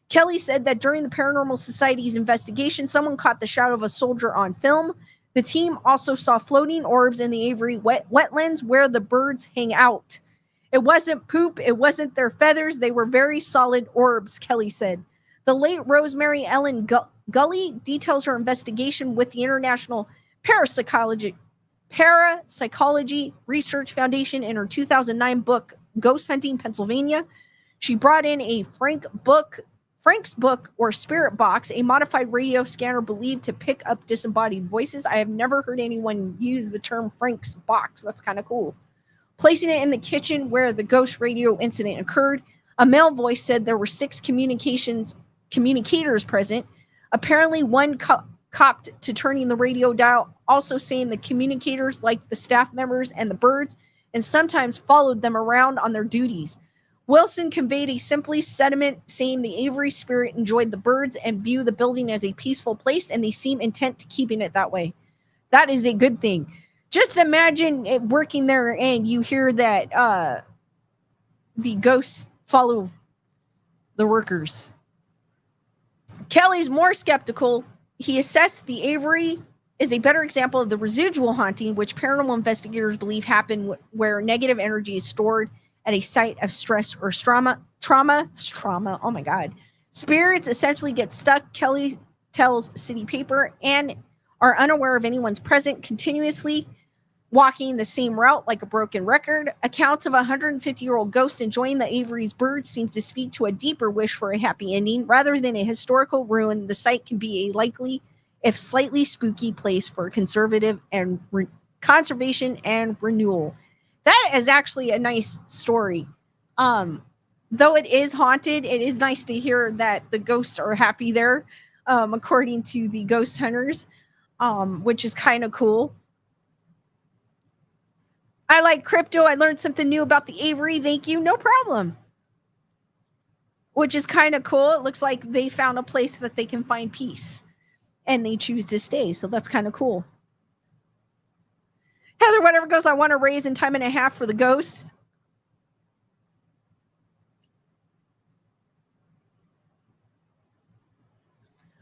Kelly said that during the Paranormal Society's investigation, someone caught the shadow of a soldier on film. The team also saw floating orbs in the Avery wetlands where the birds hang out. It wasn't poop. It wasn't their feathers. They were very solid orbs, Kelly said. The late Rosemary Ellen Gully details her investigation with the International Parapsychology Research Foundation in her 2009 book, Ghost Hunting, Pennsylvania. She brought in a Frank's book or spirit box, a modified radio scanner believed to pick up disembodied voices. I have never heard anyone use the term Frank's box. That's kind of cool. Placing it in the kitchen where the ghost radio incident occurred. A male voice said there were 6 communicators present. Apparently one copped to turning the radio dial, also saying the communicators liked the staff members and the birds and sometimes followed them around on their duties. Wilson conveyed a simply sentiment saying the Avery spirit enjoyed the birds and viewed the building as a peaceful place, and they seem intent to keeping it that way. That is a good thing. Just imagine it working there and you hear that the ghosts follow the workers. Kelly's more skeptical. He assessed the Avery is a better example of the residual haunting, which paranormal investigators believe happen where negative energy is stored at a site of stress or trauma. Oh my God. Spirits essentially get stuck, Kelly tells City Paper, and are unaware of anyone's present, continuously walking the same route like a broken record. Accounts of a 150-year-old ghost enjoying the Avery's bird seem to speak to a deeper wish for a happy ending. Rather than a historical ruin, the site can be a likely, if slightly spooky, place for conservative and conservation and renewal. That is actually a nice story. Though it is haunted, it is nice to hear that the ghosts are happy there, according to the ghost hunters, which is kind of cool. I like crypto. I learned something new about the Avery. Thank you. No problem. Which is kind of cool. It looks like they found a place that they can find peace and they choose to stay. So that's kind of cool. Heather, whatever goes, I want to raise in time and a half for the ghosts.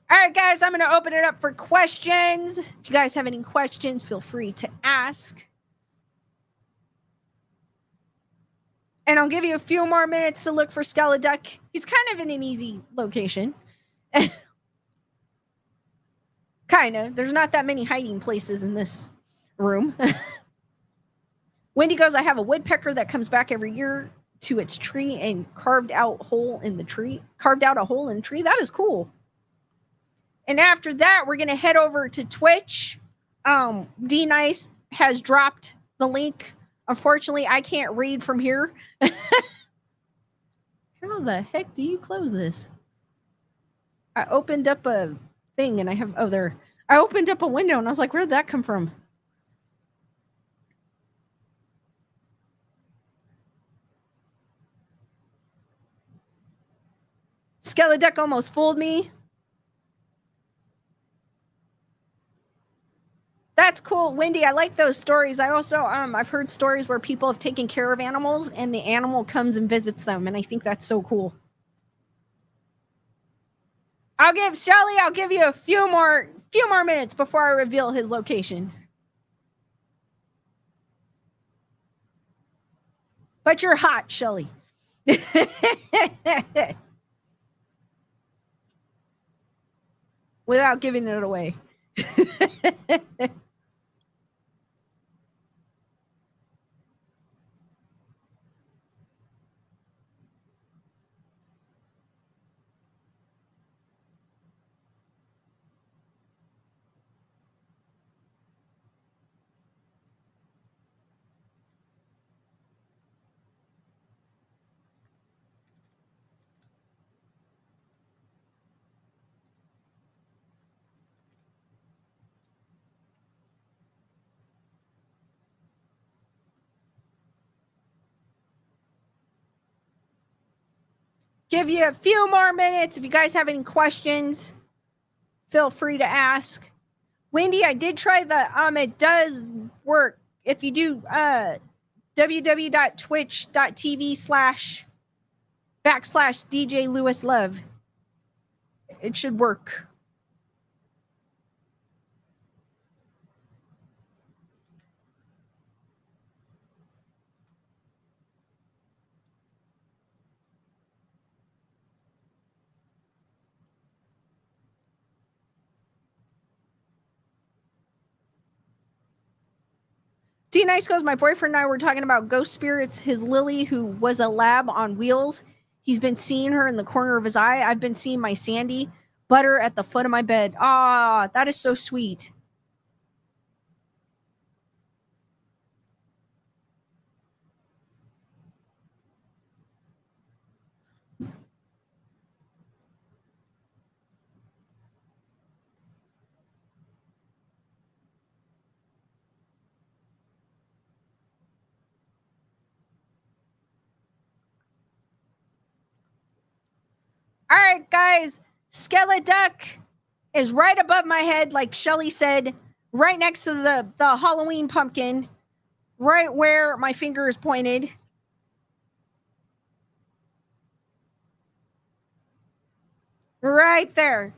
All right, guys, I'm going to open it up for questions. If you guys have any questions, feel free to ask. And I'll give you a few more minutes to look for Skeleduck. He's kind of in an easy location. Kind of. There's not that many hiding places in this room. Wendy goes, I have a woodpecker that comes back every year to its tree and carved out a hole in the tree. That is cool. And after that, we're going to head over to Twitch. D Nice has dropped the link. Unfortunately, I can't read from here. How the heck do you close this? I opened up a thing and I opened up a window and I was like, where did that come from? Skeleduck almost fooled me. That's cool, Wendy. I like those stories. I also I've heard stories where people have taken care of animals and the animal comes and visits them, and I think that's so cool. I'll give you a few more minutes before I reveal his location. But you're hot, Shelly. Without giving it away. Give you a few more minutes. If you guys have any questions, feel free to ask. Wendy, I did try it does work. If you do www.twitch.tv/DJ Lewis Love, it should work. D Nice goes, my boyfriend and I were talking about ghost spirits. His Lily, who was a lab on wheels, he's been seeing her in the corner of his eye. I've been seeing my Sandy Butter at the foot of my bed. Ah, that is so sweet. All right, guys, Skeleduck is right above my head, like Shelly said, right next to the Halloween pumpkin, right where my finger is pointed. Right there.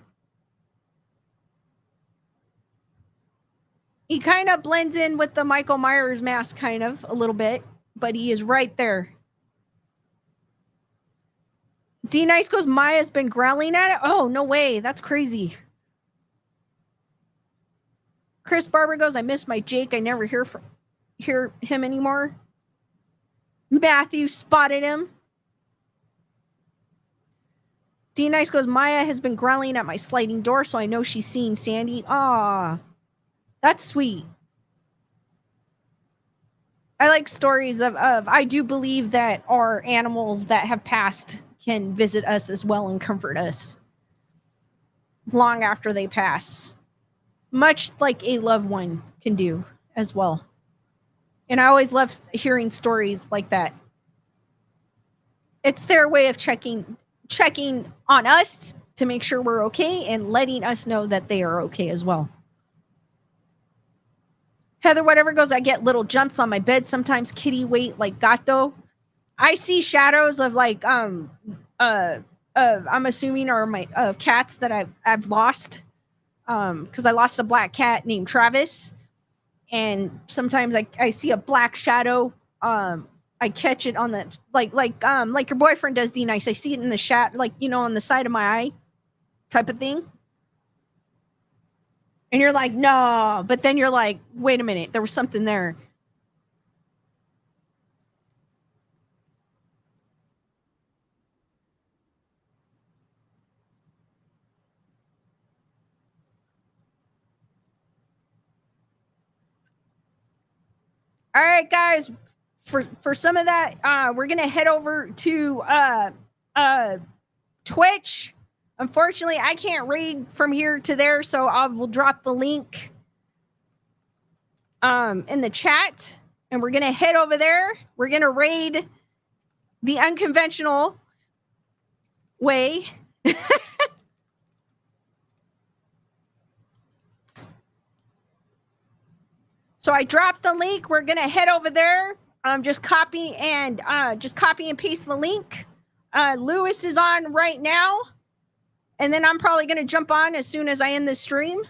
He kind of blends in with the Michael Myers mask, kind of, a little bit, but he is right there. D Nice goes, Maya's been growling at it? Oh, no way. That's crazy. Chris Barber goes, I miss my Jake. I never hear him anymore. Matthew spotted him. D Nice goes, Maya has been growling at my sliding door, so I know she's seeing Sandy. Ah, that's sweet. I like stories of I do believe that our animals that have passed can visit us as well and comfort us long after they pass, much like a loved one can do as well. And I always love hearing stories like that. It's their way of checking on us to make sure we're okay and letting us know that they are okay as well. Heather whatever goes, I get little jumps on my bed sometimes. Kitty wait like gato. I see shadows of like I'm assuming are my cats that I've lost, because I lost a black cat named Travis, and sometimes I see a black shadow. I catch it on the like your boyfriend does, D Nice. I see it in the shadow, like, you know, on the side of my eye, type of thing. And you're like, no, but then you're like, wait a minute, there was something there. All right, guys, for some of that, we're gonna head over to Twitch. Unfortunately, I can't read from here to there, so I will drop the link in the chat, and we're gonna head over there. We're gonna raid the unconventional way. So I dropped the link. We're gonna head over there. Just copy and paste the link. Lewis is on right now, and then I'm probably gonna jump on as soon as I end this stream.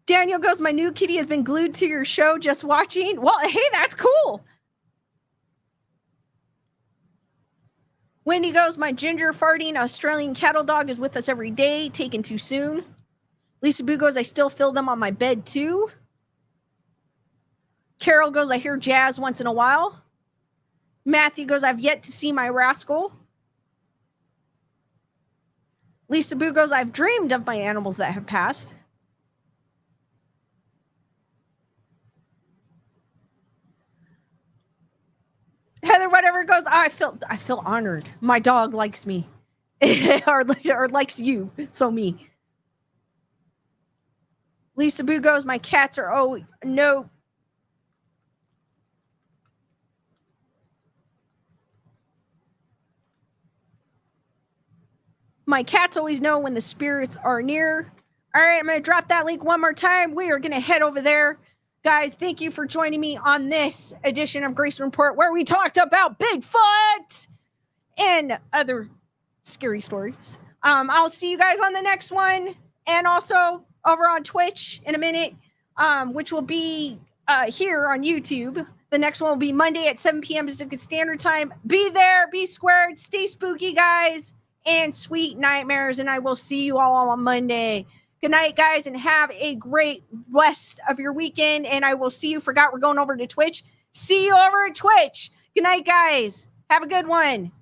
Daniel goes, my new kitty has been glued to your show just watching. Well, hey, that's cool. Wendy goes, my ginger farting Australian cattle dog is with us every day, taken too soon. Lisa Boo goes, I still feel them on my bed too. Carol goes, I hear jazz once in a while. Matthew goes, I've yet to see my rascal. Lisa Boo goes, I've dreamed of my animals that have passed. Heather whatever goes, I feel honored. My dog likes me. or likes you, so me. Lisa Boo goes, my cats are, oh no. My cats always know when the spirits are near. All right, I'm going to drop that link one more time. We are going to head over there. Guys, thank you for joining me on this edition of Grayson Report, where we talked about Bigfoot and other scary stories. I'll see you guys on the next one, and also over on Twitch in a minute, which will be here on YouTube. The next one will be Monday at 7 p.m. Pacific Standard Time. Be there, be squared, stay spooky, guys, and sweet nightmares, and I will see you all on Monday. Good night, guys, and have a great rest of your weekend, and I will see you. Forgot we're going over to Twitch. See you over at Twitch. Good night, guys. Have a good one.